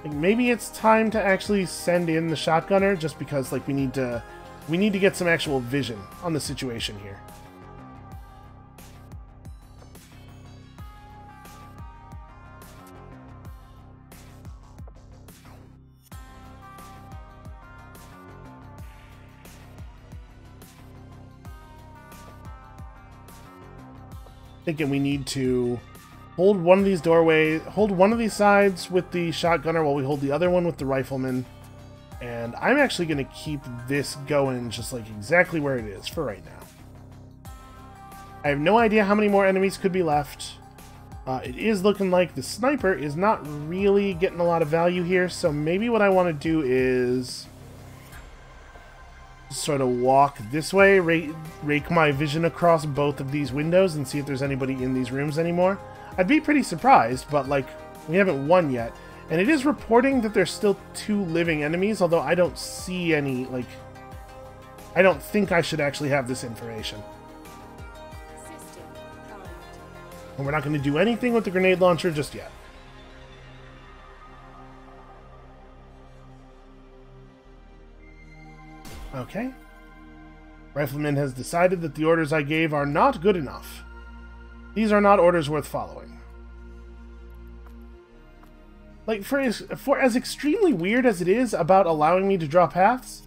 Like, maybe it's time to actually send in the shotgunner, just because like we need to get some actual vision on the situation here. Thinking we need to hold one of these hold one of these sides with the shotgunner while we hold the other one with the rifleman. And I'm actually going to keep this going just like exactly where it is for right now. I have no idea how many more enemies could be left. It is looking like the sniper is not really getting a lot of value here, so maybe what I want to do is sort of walk this way, rake my vision across both of these windows and see if there's anybody in these rooms anymore. I'd be pretty surprised, but like, we haven't won yet. And it is reporting that there's still 2 living enemies, although I don't see any, like, I don't think I should actually have this information. System primed. And we're not going to do anything with the grenade launcher just yet. Okay. Rifleman has decided that the orders I gave are not good enough. These are not orders worth following. Like, for as extremely weird as it is about allowing me to draw paths,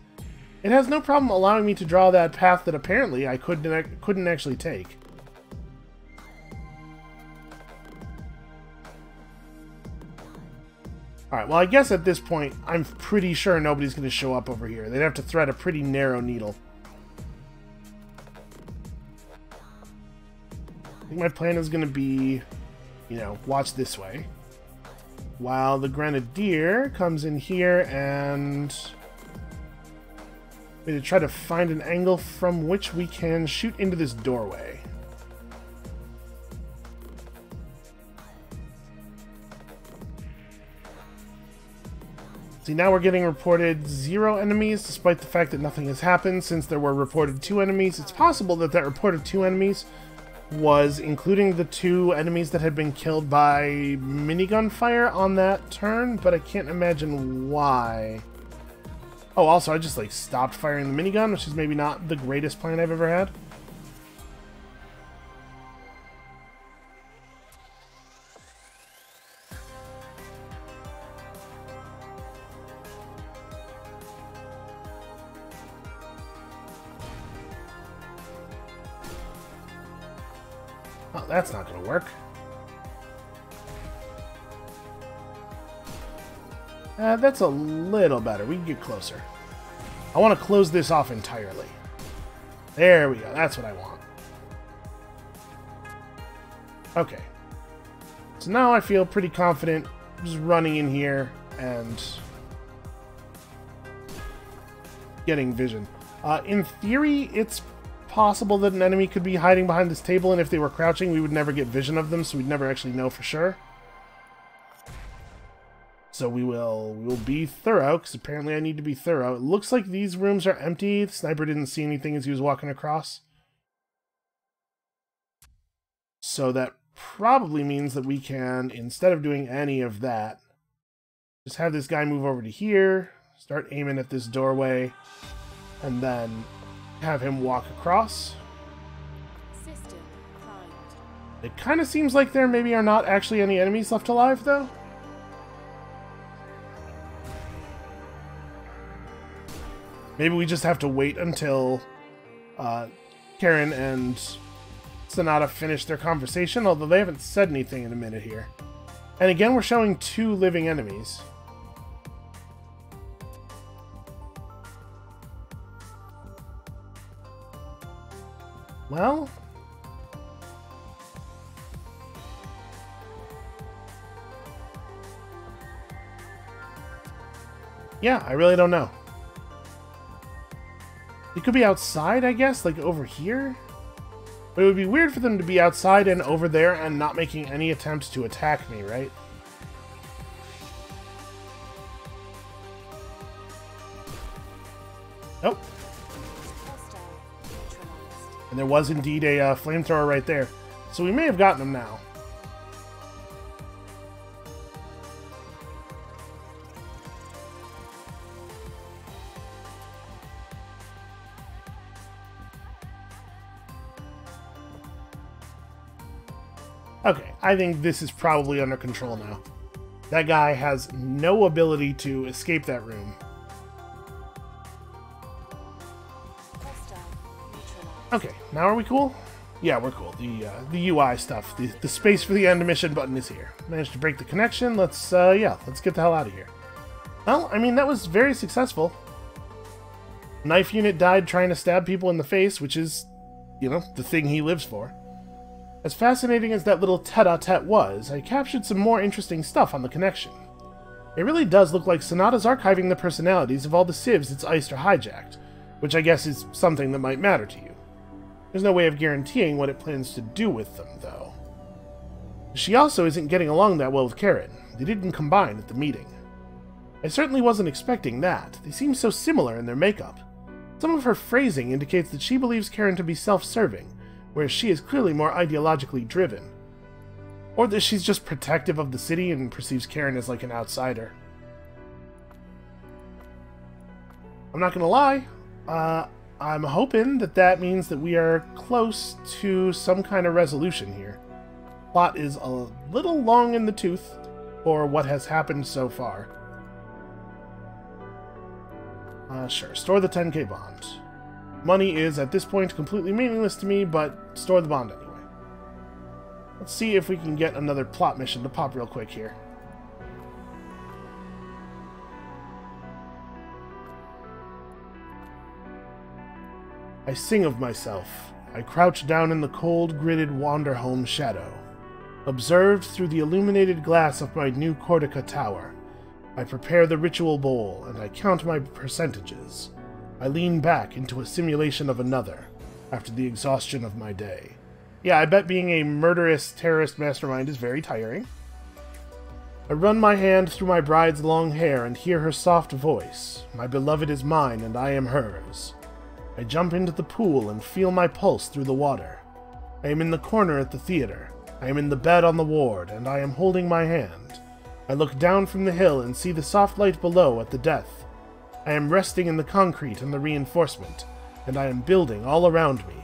it has no problem allowing me to draw that path that apparently I couldn't actually take. Alright, well I guess at this point, I'm pretty sure nobody's going to show up over here. They'd have to thread a pretty narrow needle. I think my plan is going to be, you know, watch this way. While the Grenadier comes in here and we need to try to find an angle from which we can shoot into this doorway. See, now we're getting reported 0 enemies, despite the fact that nothing has happened since there were reported 2 enemies. It's possible that that report of 2 enemies was including the 2 enemies that had been killed by minigun fire on that turn, but I can't imagine why. Oh, also, I just, like, stopped firing the minigun, which is maybe not the greatest plan I've ever had. Oh, that's not going to work. That's a little better. We can get closer. I want to close this off entirely. There we go. That's what I want. Okay. So now I feel pretty confident just running in here and getting vision. In theory, it's possible that an enemy could be hiding behind this table, and if they were crouching, we would never get vision of them, so we'd never actually know for sure. So we will be thorough, because apparently I need to be thorough. It looks like these rooms are empty. The sniper didn't see anything as he was walking across. So that probably means that we can, instead of doing any of that, just have this guy move over to here, start aiming at this doorway, and then have him walk across. System primed. It kind of seems like there maybe are not actually any enemies left alive, though. Maybe we just have to wait until Karen and Sonata finish their conversation, although they haven't said anything in a minute here. And again, we're showing 2 living enemies. Well, yeah, I really don't know. It could be outside, I guess, like over here. But it would be weird for them to be outside and over there and not making any attempts to attack me, right? Nope. Hostile neutralized. And there was indeed a flamethrower right there. So we may have gotten him now. Okay, I think this is probably under control now. That guy has no ability to escape that room. Hostile neutralized. Okay, now are we cool? Yeah, we're cool. The UI stuff, the space for the end mission button is here. Managed to break the connection. Let's get the hell out of here. Well, I mean, that was very successful. Knife unit died trying to stab people in the face, which is, you know, the thing he lives for. As fascinating as that little tete-a-tete was, I captured some more interesting stuff on the connection. It really does look like Sonata's archiving the personalities of all the civs it's iced or hijacked, which I guess is something that might matter to you. There's no way of guaranteeing what it plans to do with them, though. She also isn't getting along that well with Karen. They didn't combine at the meeting. I certainly wasn't expecting that. They seem so similar in their makeup. Some of her phrasing indicates that she believes Karen to be self-serving, whereas she is clearly more ideologically driven. Or that she's just protective of the city and perceives Karen as like an outsider. I'm not gonna lie, I'm hoping that that means that we are close to some kind of resolution here. Plot is a little long in the tooth for what has happened so far. Sure, store the 10k bond. Money is, at this point, completely meaningless to me, but store the bond anyway. Let's see if we can get another plot mission to pop real quick here. I sing of myself. I crouch down in the cold, gridded Wanderhome shadow. Observed through the illuminated glass of my new Cortica tower. I prepare the ritual bowl, and I count my percentages. I lean back into a simulation of another, after the exhaustion of my day. Yeah, I bet being a murderous terrorist mastermind is very tiring. I run my hand through my bride's long hair and hear her soft voice. My beloved is mine, and I am hers. I jump into the pool and feel my pulse through the water. I am in the corner at the theater. I am in the bed on the ward, and I am holding my hand. I look down from the hill and see the soft light below at the death. I am resting in the concrete and the reinforcement, and I am building all around me.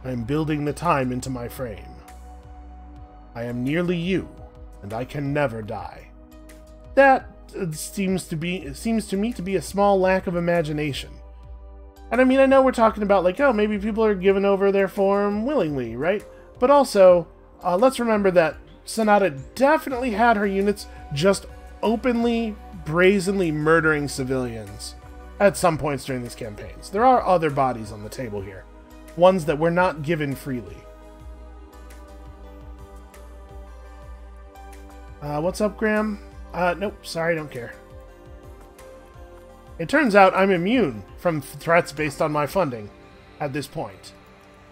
I am building the time into my frame. I am nearly you, and I can never die. That seems to me to be a small lack of imagination. And I mean, I know we're talking about like, oh, maybe people are giving over their form willingly, right? But also, let's remember that Sonata definitely had her units just openly, brazenly murdering civilians at some points during these campaigns. There are other bodies on the table here. Ones that were not given freely. What's up, Graham? Nope, sorry, don't care. It turns out I'm immune from threats based on my funding at this point.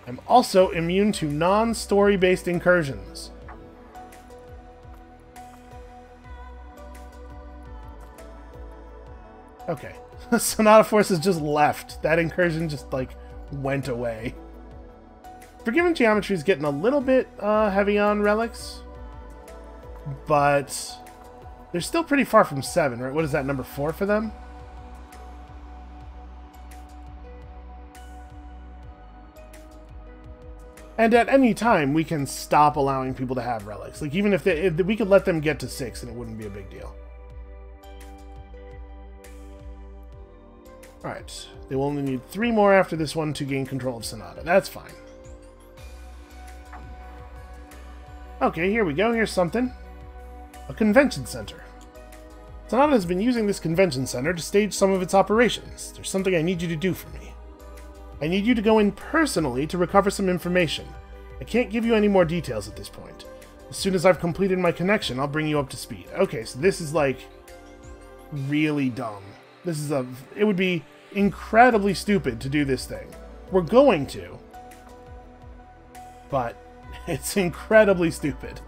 I'm also immune to non-story-based incursions. Okay. Sonata Forces just left. That incursion just, like, went away. Forgiven Geometry is getting a little bit heavy on relics. But they're still pretty far from 7, right? What is that, number 4 for them? And at any time, we can stop allowing people to have relics. Like, even if we could let them get to 6 and it wouldn't be a big deal. Alright, they will only need 3 more after this one to gain control of Sonata. That's fine. Okay, here we go. Here's something. A convention center. Sonata has been using this convention center to stage some of its operations. There's something I need you to do for me. I need you to go in personally to recover some information. I can't give you any more details at this point. As soon as I've completed my connection, I'll bring you up to speed. Okay, so this is, like, really dumb. This is it would be incredibly stupid to do this thing. We're going to. But it's incredibly stupid.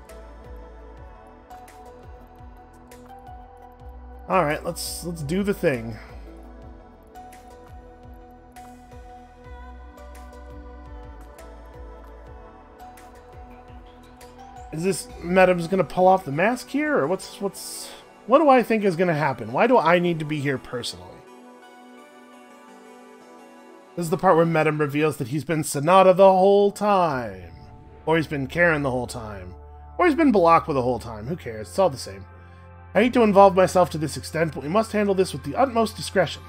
Alright, let's do the thing. Is this Madam's gonna pull off the mask here, or what do I think is gonna happen? Why do I need to be here personally? This is the part where Madam reveals that he's been Sonata the whole time. Or he's been Karen the whole time. Or he's been Balakwa the whole time. Who cares? It's all the same. I hate to involve myself to this extent, but we must handle this with the utmost discretion.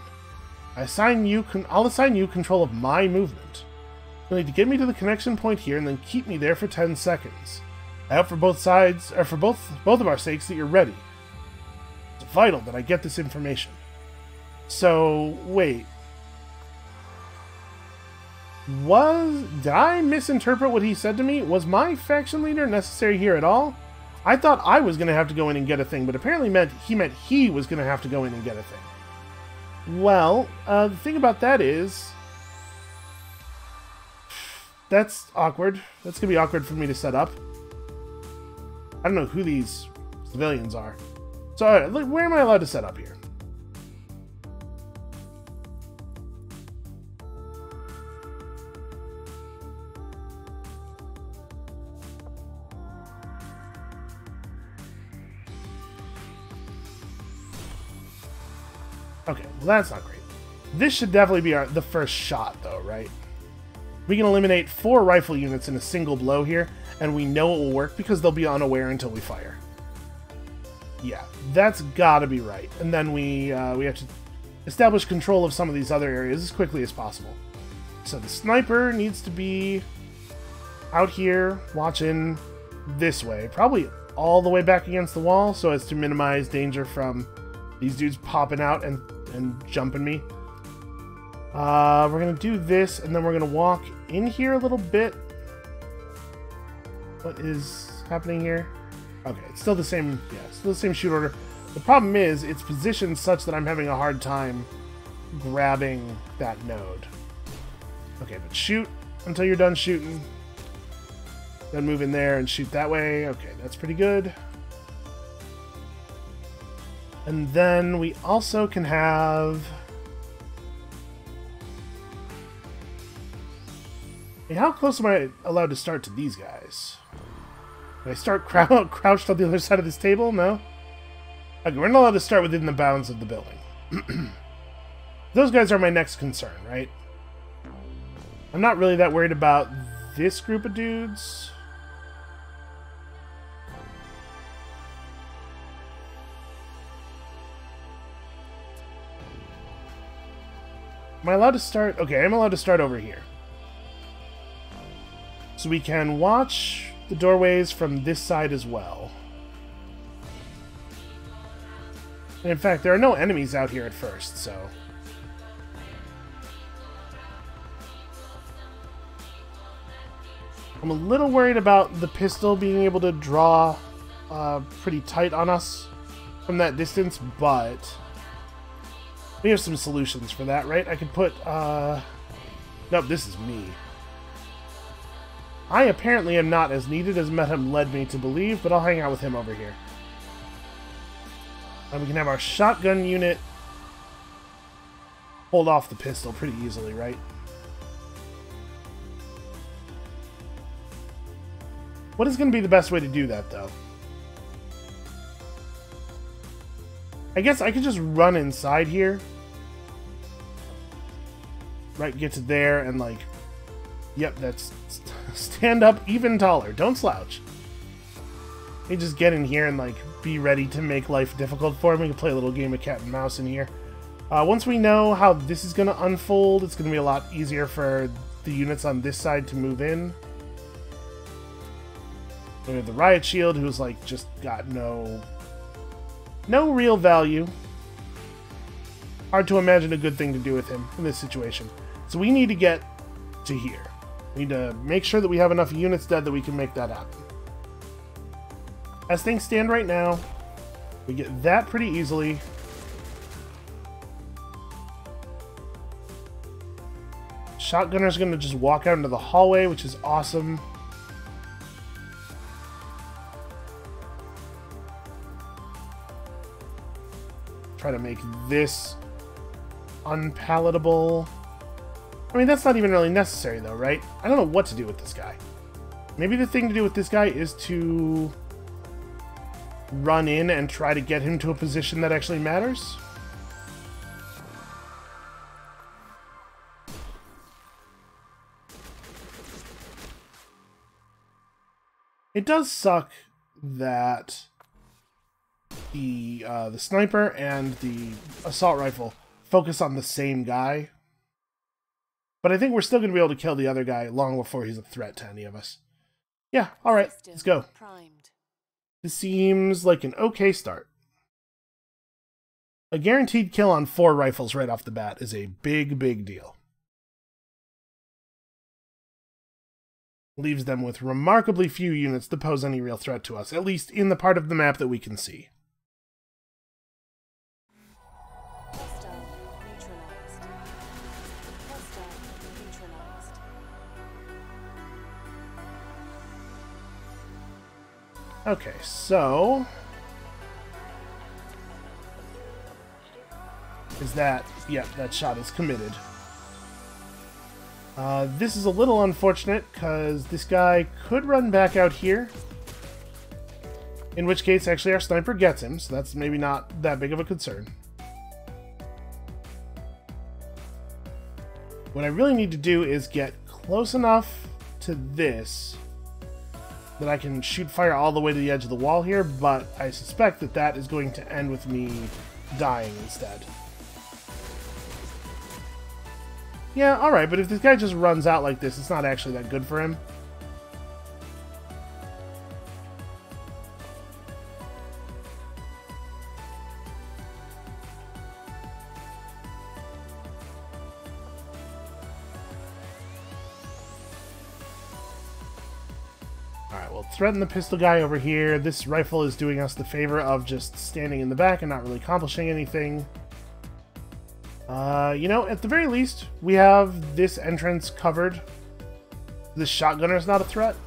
I'll assign you control of my movement. You'll need to get me to the connection point here and then keep me there for 10 seconds. I hope for both sides, or for both of our sakes, that you're ready. It's vital that I get this information. So, wait. Did I misinterpret what he said to me? Was my faction leader necessary here at all? I thought I was going to have to go in and get a thing, but apparently he meant he was going to have to go in and get a thing. Well, the thing about that is... That's awkward. That's going to be awkward for me to set up. I don't know who these civilians are. So, alright, where am I allowed to set up here? Okay, well that's not great. This should definitely be the first shot, though, right? We can eliminate 4 rifle units in a single blow here, and we know it will work because they'll be unaware until we fire. Yeah, that's gotta be right. And then we have to establish control of some of these other areas as quickly as possible. So the sniper needs to be out here, watching this way. Probably all the way back against the wall, so as to minimize danger from these dudes popping out and jumping me. We're gonna do this, and then we're gonna walk in here a little bit. What is happening here? Okay, it's still the same, yeah, still the same shoot order. The problem is, it's positioned such that I'm having a hard time grabbing that node. Okay, but shoot until you're done shooting. Then move in there and shoot that way. Okay, that's pretty good. And then we also can have... Hey, how close am I allowed to start to these guys? Can I start crouched on the other side of this table? No? Okay, we're not allowed to start within the bounds of the building. Those guys are my next concern, right? I'm not really that worried about this group of dudes. Am I allowed to start? Okay, I'm allowed to start over here. So we can watch the doorways from this side as well. And in fact, there are no enemies out here at first, so... I'm a little worried about the pistol being able to draw pretty tight on us. from that distance, but we have some solutions for that, right? I could put, nope, this is me. I apparently am not as needed as Metham led me to believe, but I'll hang out with him over here. And we can have our shotgun unit hold off the pistol pretty easily, right? What is going to be the best way to do that, though? I guess I could just run inside here. Right, get to there and, like... Yep, that's... Stand up even taller. Don't slouch. You just get in here and, like, be ready to make life difficult for me. We can play a little game of cat and mouse in here. Once we know how this is going to unfold, it's going to be a lot easier for the units on this side to move in. We have the riot shield, who's like just got no real value. Hard to imagine a good thing to do with him in this situation. So we need to get to here. We need to make sure that we have enough units dead that we can make that happen. As things stand right now, we get that pretty easily. Shotgunner's going to just walk out into the hallway, which is awesome. Try to make this unpalatable. I mean, that's not even really necessary, though, right? I don't know what to do with this guy. Maybe the thing to do with this guy is to run in and try to get him to a position that actually matters. It does suck that the sniper and the assault rifle focus on the same guy. But I think we're still going to be able to kill the other guy long before he's a threat to any of us. Yeah, alright, let's go. Primed. This seems like an okay start. A guaranteed kill on 4 rifles right off the bat is a big, big deal. Leaves them with remarkably few units to pose any real threat to us, at least in the part of the map that we can see. Hostile neutralized. Hostile neutralized. Okay, so... is that... yep, that shot is committed. This is a little unfortunate, because this guy could run back out here. In which case, actually, our sniper gets him, so that's maybe not that big of a concern. What I really need to do is get close enough to this that I can shoot fire all the way to the edge of the wall here, but I suspect that that is going to end with me dying instead. Yeah, alright, but if this guy just runs out like this, it's not actually that good for him. Alright, we'll threaten the pistol guy over here. This rifle is doing us the favor of just standing in the back and not really accomplishing anything. You know, at the very least, we have this entrance covered. This shotgunner is not a threat.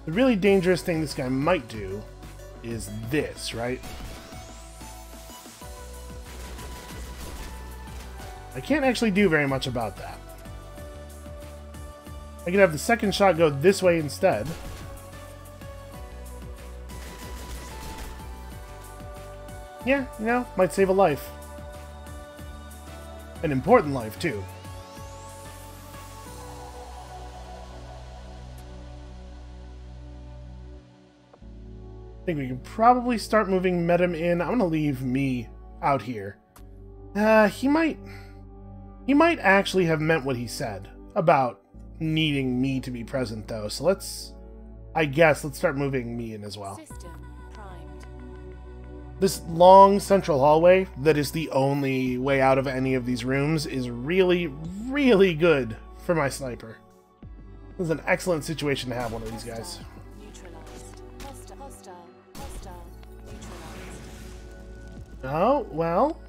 The really dangerous thing this guy might do is this, right? I can't actually do very much about that. I could have the second shot go this way instead. Yeah, you know, might save a life. An important life, too. I think we can probably start moving Metam in. I'm gonna leave me out here. He might actually have meant what he said about needing me to be present, though. So let's start moving me in as well. System primed. This long central hallway that is the only way out of any of these rooms is really, really good for my sniper. This is an excellent situation to have one of these guys. Neutralized. Oh, well,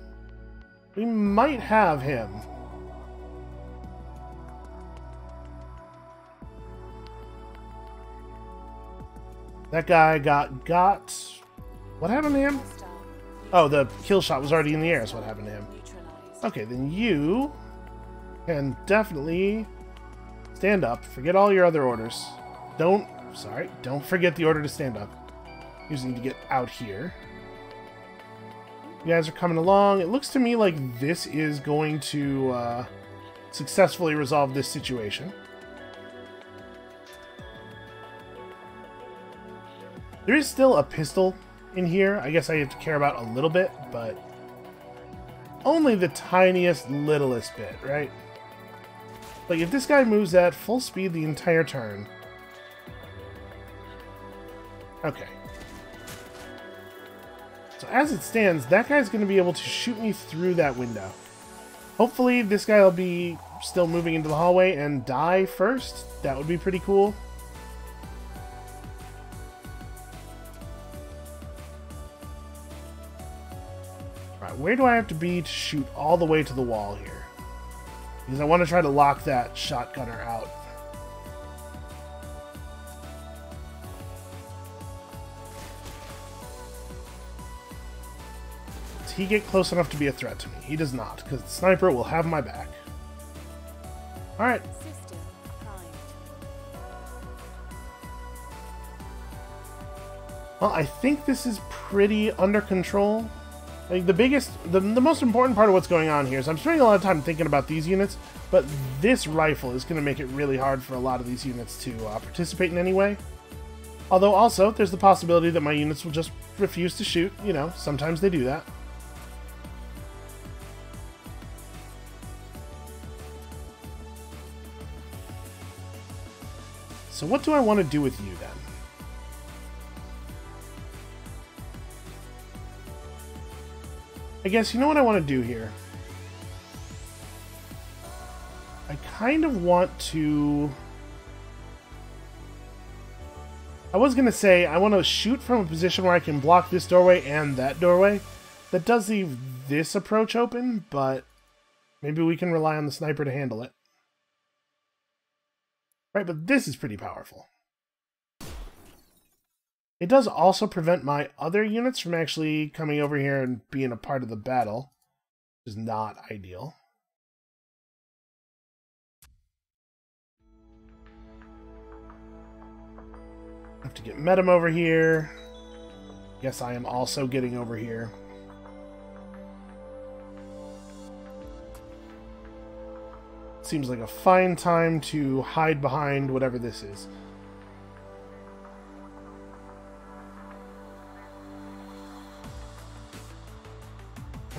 we might have him. That guy got... What happened to him? Hostile. Oh, the kill shot was already in the air is what happened to him. Neutralized. Okay, then you can definitely stand up. Forget all your other orders. Don't forget the order to stand up. You just need to get out here. You guys are coming along. It looks to me like this is going to successfully resolve this situation. There is still a pistol in here. I guess I have to care about a little bit, but only the tiniest, littlest bit, right? Like, if this guy moves at full speed the entire turn... Okay. So as it stands, that guy's going to be able to shoot me through that window. Hopefully this guy will be still moving into the hallway and die first. That would be pretty cool. Right, where do I have to be to shoot all the way to the wall here? Because I want to try to lock that shotgunner out. Does he get close enough to be a threat to me? He does not, because the sniper will have my back. Alright. System primed. Well, I think this is pretty under control. Like, the most important part of what's going on here is I'm spending a lot of time thinking about these units, but this rifle is going to make it really hard for a lot of these units to participate in any way. Although also, there's the possibility that my units will just refuse to shoot. You know, sometimes they do that. So what do I want to do with you, then? I guess, you know what I want to do here? I kind of want to... I was going to say, I want to shoot from a position where I can block this doorway and that doorway. That does leave this approach open, but maybe we can rely on the sniper to handle it. Right, but this is pretty powerful. It does also prevent my other units from actually coming over here and being a part of the battle, which is not ideal. I have to get Medem over here. Guess I am also getting over here. Seems like a fine time to hide behind whatever this is.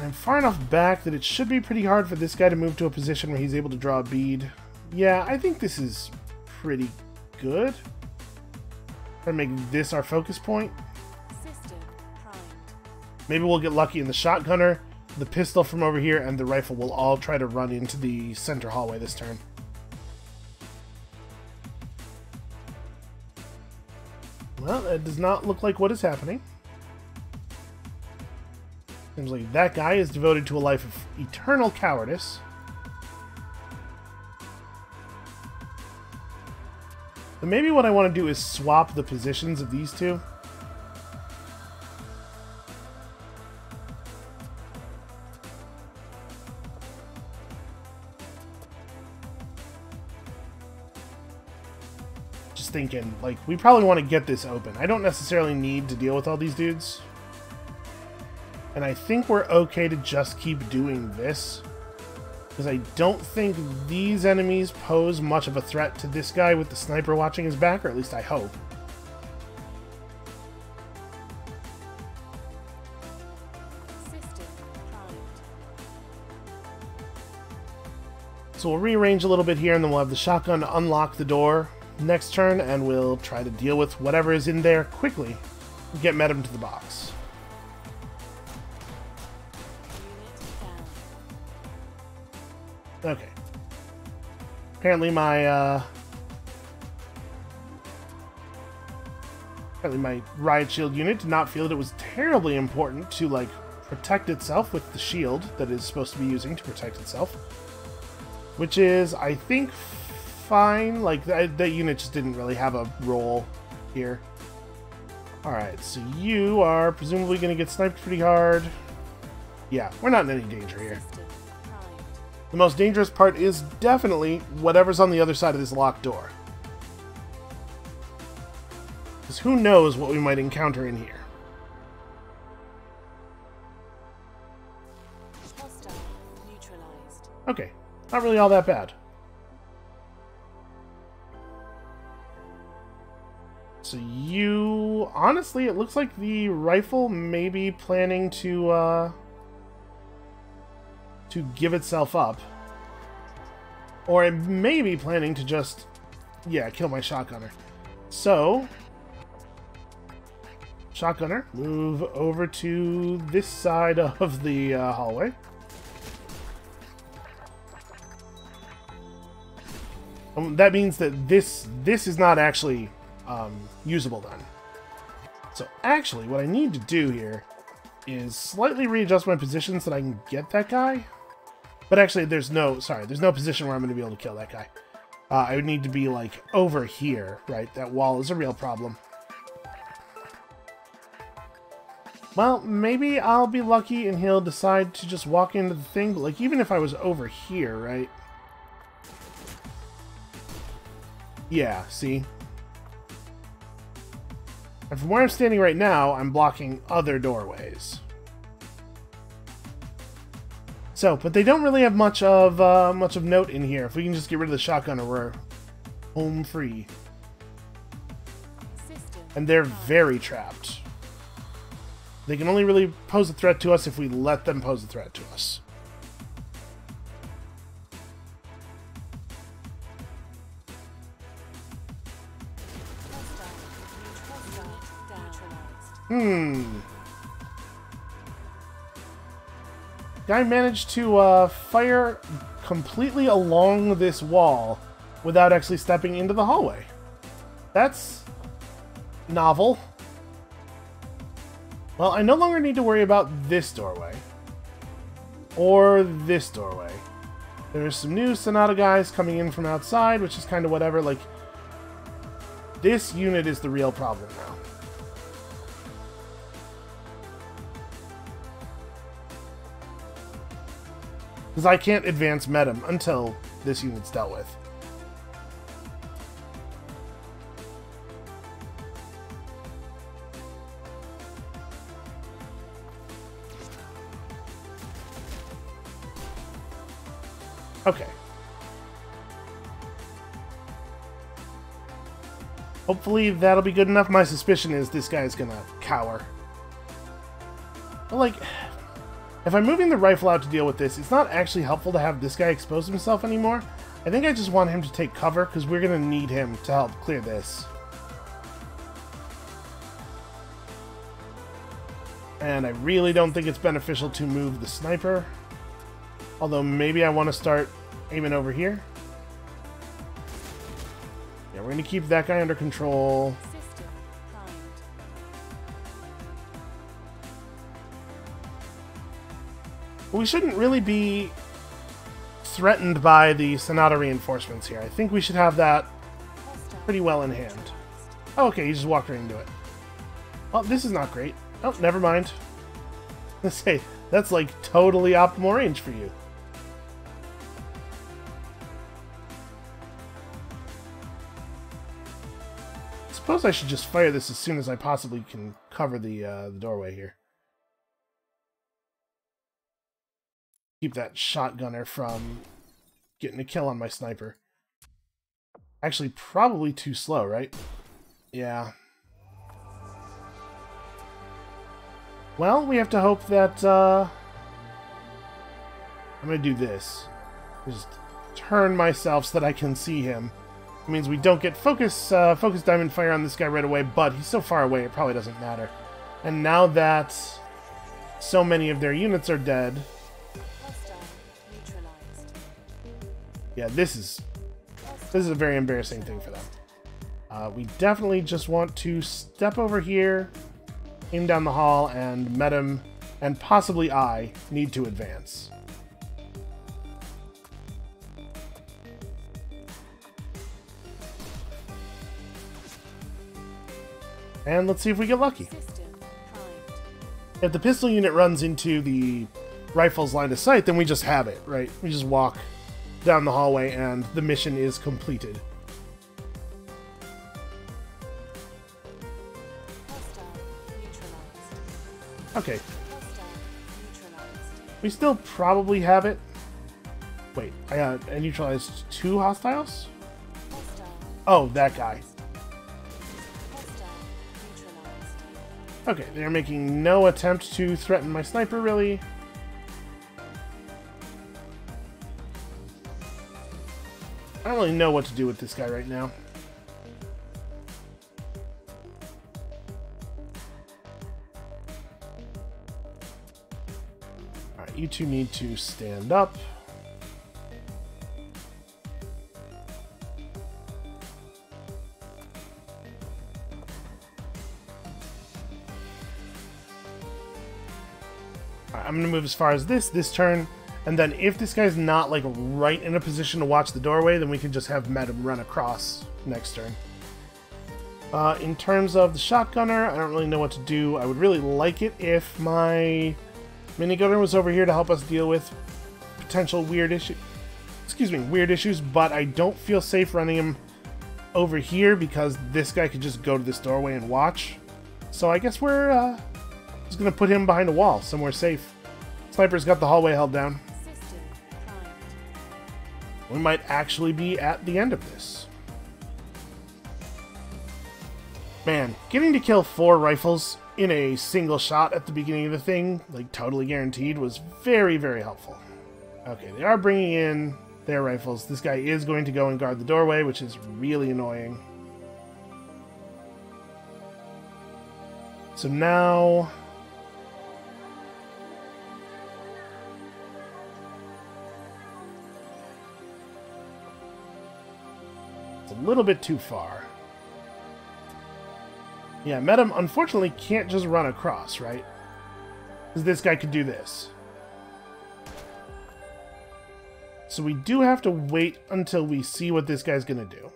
I'm far enough back that it should be pretty hard for this guy to move to a position where he's able to draw a bead. Yeah, I think this is pretty good. Try to make this our focus point. System primed. Maybe we'll get lucky in the shotgunner, the pistol from over here, and the rifle will all try to run into the center hallway this turn. Well, that does not look like what is happening. Seems like that guy is devoted to a life of eternal cowardice. So maybe what I want to do is swap the positions of these two. Just thinking, like, we probably want to get this open. I don't necessarily need to deal with all these dudes. And I think we're okay to just keep doing this. Because I don't think these enemies pose much of a threat to this guy with the sniper watching his back, or at least I hope. System primed. So we'll rearrange a little bit here, and then we'll have the shotgun unlock the door next turn, and we'll try to deal with whatever is in there quickly. Get Medem to the box. Unit down. Okay. Apparently my riot shield unit did not feel that it was terribly important to, like, protect itself with the shield that it's supposed to be using to protect itself. Which is, I think, fine. Like, that unit just didn't really have a role here. Alright, so you are presumably going to get sniped pretty hard. Yeah, we're not in any danger here. System primed. The most dangerous part is definitely whatever's on the other side of this locked door. Because who knows what we might encounter in here. Hostile neutralized. Okay, not really all that bad. So you... Honestly, it looks like the rifle may be planning to give itself up. Or it may be planning to just, yeah, kill my shotgunner. So, shotgunner, move over to this side of the hallway. That means that this is not actually usable then. So actually, what I need to do here is slightly readjust my position so that I can get that guy. But actually, there's no position where I'm going to be able to kill that guy. I would need to be, like, over here, right? That wall is a real problem. Well, maybe I'll be lucky and he'll decide to just walk into the thing. But, like, even if I was over here, right? Yeah, see? And from where I'm standing right now, I'm blocking other doorways. So, but they don't really have much of note in here. If we can just get rid of the shotgunner, we're home free. System And they're primed. very trapped. They can only really pose a threat to us if we let them pose a threat to us. Neutralized. Guy managed to fire completely along this wall without actually stepping into the hallway. That's novel. Well, I no longer need to worry about this doorway. Or this doorway. There's some new Sonata guys coming in from outside, which is kind of whatever. Like, this unit is the real problem now. Because I can't advance Medem until this unit's dealt with. Okay. Hopefully that'll be good enough. My suspicion is this guy's gonna cower. But, like, if I'm moving the rifle out to deal with this, it's not actually helpful to have this guy expose himself anymore. I think I just want him to take cover, because we're going to need him to help clear this. And I really don't think it's beneficial to move the sniper. Although maybe I want to start aiming over here. Yeah, we're going to keep that guy under control. System primed. We shouldn't really be threatened by the Sonata reinforcements here. I think we should have that Hostile pretty well in hand. neutralized. Oh, okay, he just walked right into it. Oh, this is not great. Oh, never mind. Let's say, that's like totally optimal range for you. I suppose I should just fire this as soon as I possibly can cover the doorway here. Keep that shotgunner from getting a kill on my sniper. Actually, probably too slow, right? Yeah. Well, we have to hope that, I'm gonna do this. Just turn myself so that I can see him. It means we don't get focus diamond fire on this guy right away, but he's so far away it probably doesn't matter. And now that so many of their units are dead, Hostile neutralized. yeah, this is a very embarrassing thing for them. We definitely just want to step over here, aim down the hall, and met him and possibly I need to advance. And let's see if we get lucky. System primed. If the pistol unit runs into the rifle's line of sight, then we just have it, right? We just walk down the hallway and the mission is completed. Hostile neutralized. Okay, Hostile neutralized. we still probably have it. Wait, I neutralized 2 hostiles? Hostile. Oh, that guy. Hostile neutralized. Okay, they're making no attempt to threaten my sniper, really. I don't really know what to do with this guy right now. Alright, you two need to stand up. Alright, I'm going to move as far as this turn. And then if this guy's not, like, right in a position to watch the doorway, then we can just have Metam run across next turn. In terms of the shotgunner, I don't really know what to do. I would really like it if my minigunner was over here to help us deal with potential weird issues, but I don't feel safe running him over here because this guy could just go to this doorway and watch. So I guess we're just going to put him behind a wall, somewhere safe. Sniper's got the hallway held down. System primed. We might actually be at the end of this. Man, getting to kill 4 rifles in a single shot at the beginning of the thing, like totally guaranteed, was very, very helpful. Okay, they are bringing in their rifles. This guy is going to go and guard the doorway, which is really annoying. So now... a little bit too far. Yeah, Metam unfortunately can't just run across, right? Because this guy could do this. So we do have to wait until we see what this guy's gonna do.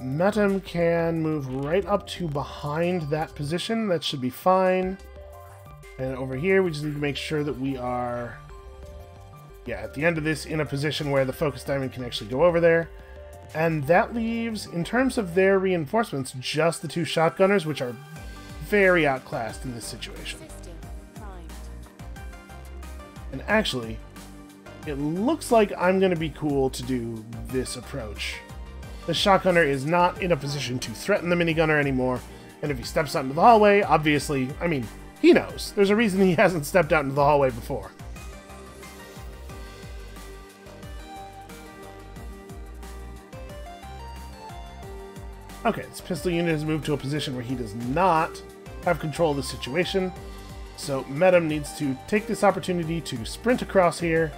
Metam can move right up to behind that position. That should be fine. And over here, we just need to make sure that we are, yeah, at the end of this, in a position where the focus diamond can actually go over there. And that leaves, in terms of their reinforcements, just the 2 shotgunners, which are very outclassed in this situation. System primed. And actually, it looks like I'm going to be cool to do this approach. The shotgunner is not in a position to threaten the minigunner anymore, and if he steps out into the hallway, obviously, I mean, he knows. There's a reason he hasn't stepped out into the hallway before. Okay, this pistol unit has moved to a position where he does not have control of the situation. So Metam needs to take this opportunity to sprint across here.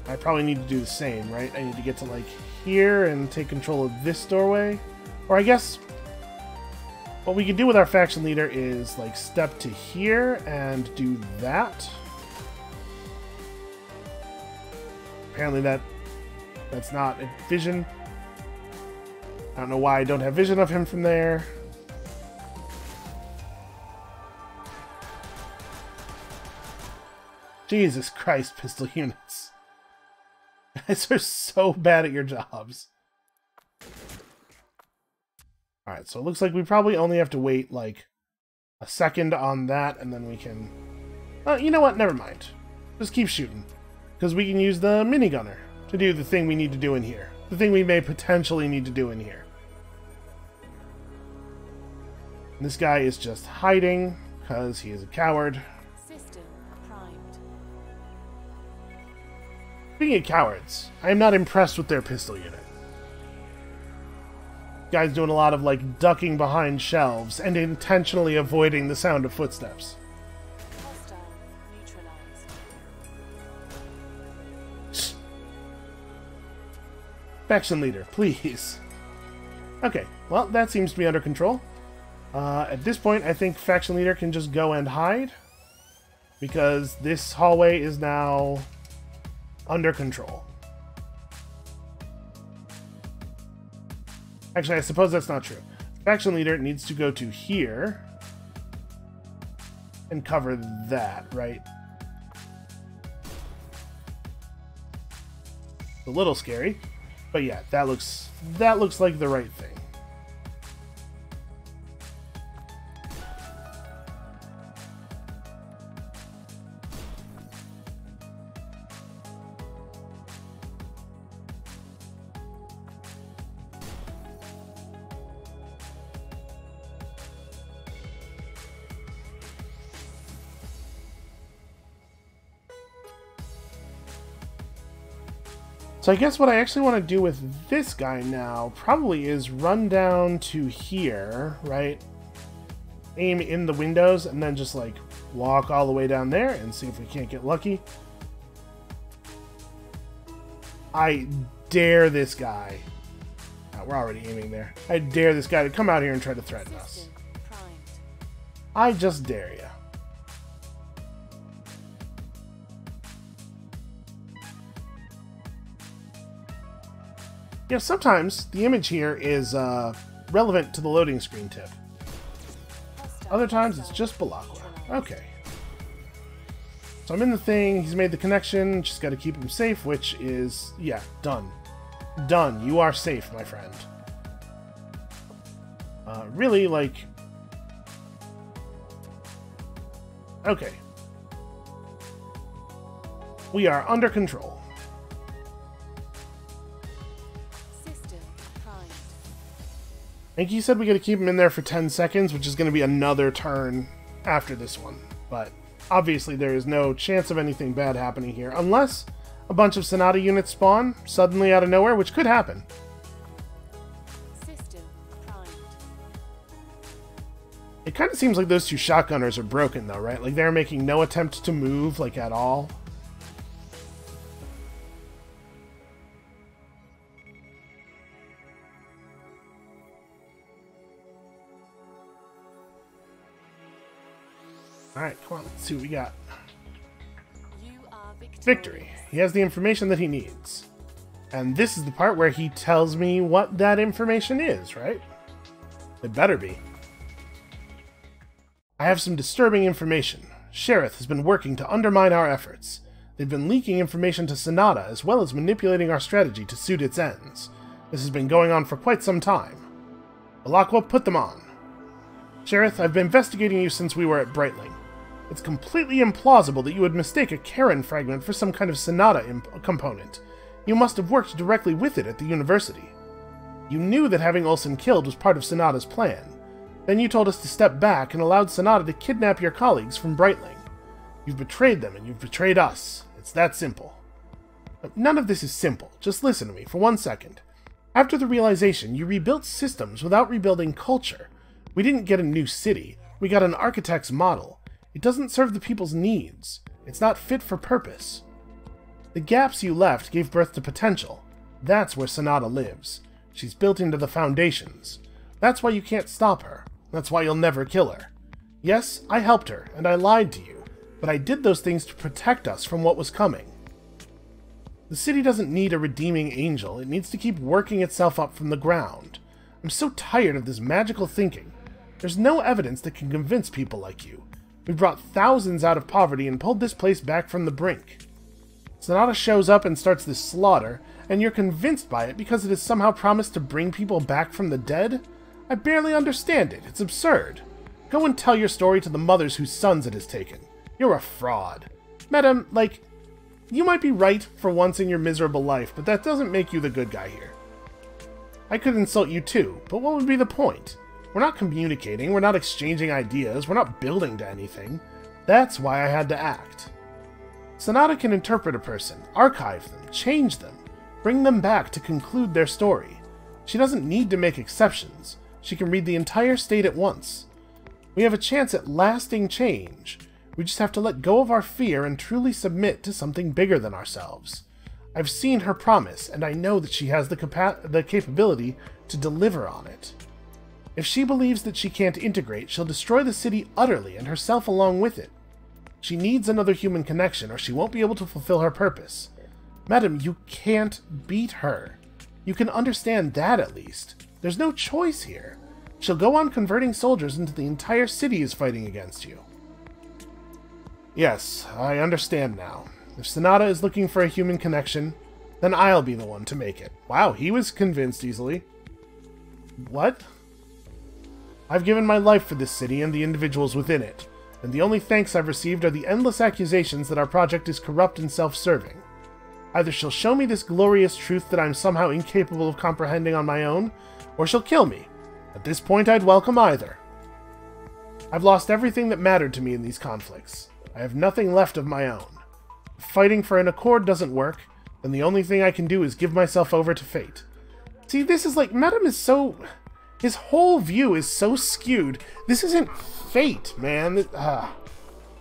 I probably need to do the same, right? I need to get to, like, here and take control of this doorway. Or I guess what we can do with our faction leader is, like, step to here and do that. Apparently that's not a vision. I don't know why I don't have vision of him from there. Jesus Christ, pistol units. You guys are so bad at your jobs. Alright, so it looks like we probably only have to wait, like, a second on that, and then we can... you know what? Never mind. Just keep shooting. Because we can use the minigunner to do the thing we need to do in here. The thing we may potentially need to do in here. And this guy is just hiding, because he is a coward. System primed. Speaking of cowards, I am not impressed with their pistol unit. Guy's doing a lot of, like, ducking behind shelves and intentionally avoiding the sound of footsteps. Hostile neutralized. Faction leader, please. Okay, well, that seems to be under control. At this point, I think faction leader can just go and hide, because this hallway is now under control. Actually, I suppose that's not true. Faction leader needs to go to here and cover that, right? A little scary, but yeah, that looks like the right thing. So I guess what I actually want to do with this guy now probably is run down to here, right? Aim in the windows and then just like walk all the way down there and see if we can't get lucky. I dare this guy. Oh, we're already aiming there. I dare this guy to come out here and try to threaten us. I just dare you. You know, sometimes the image here is relevant to the loading screen tip. Other times it's just Balakwa. Okay. So I'm in the thing, he's made the connection, just gotta keep him safe, which is, yeah, done. Done. You are safe, my friend. Really, like... Okay. We are under control. I think he said we gotta keep him in there for 10 seconds, which is gonna be another turn after this one. But obviously there is no chance of anything bad happening here, unless a bunch of Sonata units spawn suddenly out of nowhere, which could happen. System primed. It kind of seems like those two shotgunners are broken though, right? Like they're making no attempt to move, like at all. Alright, come on, let's see what we got. You are Victory. He has the information that he needs. And this is the part where he tells me what that information is, right? It better be. I have some disturbing information. Sheriff has been working to undermine our efforts. They've been leaking information to Sonata, as well as manipulating our strategy to suit its ends. This has been going on for quite some time. Balakwa, put them on. Sheriff, I've been investigating you since we were at Brightling. It's completely implausible that you would mistake a Karen fragment for some kind of Sonata component. You must have worked directly with it at the university. You knew that having Olsen killed was part of Sonata's plan. Then you told us to step back and allowed Sonata to kidnap your colleagues from Brightling. You've betrayed them and you've betrayed us. It's that simple. But none of this is simple. Just listen to me for 1 second. After the realization, you rebuilt systems without rebuilding culture. We didn't get a new city. We got an architect's model. It doesn't serve the people's needs. It's not fit for purpose. The gaps you left gave birth to potential. That's where Sonata lives. She's built into the foundations. That's why you can't stop her. That's why you'll never kill her. Yes, I helped her, and I lied to you, but I did those things to protect us from what was coming. The city doesn't need a redeeming angel. It needs to keep working itself up from the ground. I'm so tired of this magical thinking. There's no evidence that can convince people like you. We brought thousands out of poverty and pulled this place back from the brink. Sonata shows up and starts this slaughter, and you're convinced by it because it has somehow promised to bring people back from the dead? I barely understand it. It's absurd. Go and tell your story to the mothers whose sons it has taken. You're a fraud. Madam, like, you might be right for once in your miserable life, but that doesn't make you the good guy here. I could insult you too, but what would be the point? We're not communicating, we're not exchanging ideas, we're not building to anything. That's why I had to act. Sonata can interpret a person, archive them, change them, bring them back to conclude their story. She doesn't need to make exceptions. She can read the entire state at once. We have a chance at lasting change. We just have to let go of our fear and truly submit to something bigger than ourselves. I've seen her promise, and I know that she has the capability to deliver on it. If she believes that she can't integrate, she'll destroy the city utterly, and herself along with it. She needs another human connection, or she won't be able to fulfill her purpose. Madam, you can't beat her. You can understand that, at least. There's no choice here. She'll go on converting soldiers until the entire city is fighting against you. Yes, I understand now. If Sonata is looking for a human connection, then I'll be the one to make it. Wow, he was convinced easily. What? I've given my life for this city and the individuals within it, and the only thanks I've received are the endless accusations that our project is corrupt and self-serving. Either she'll show me this glorious truth that I'm somehow incapable of comprehending on my own, or she'll kill me. At this point, I'd welcome either. I've lost everything that mattered to me in these conflicts. I have nothing left of my own. If fighting for an accord doesn't work, then the only thing I can do is give myself over to fate. See, this is like, Madam is so... His whole view is so skewed. This isn't fate, man. It's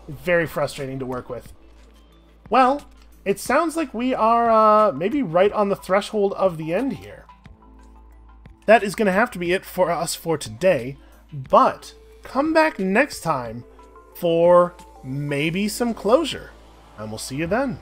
very frustrating to work with. Well, it sounds like we are maybe right on the threshold of the end here. That is going to have to be it for us for today, but come back next time for maybe some closure, and we'll see you then.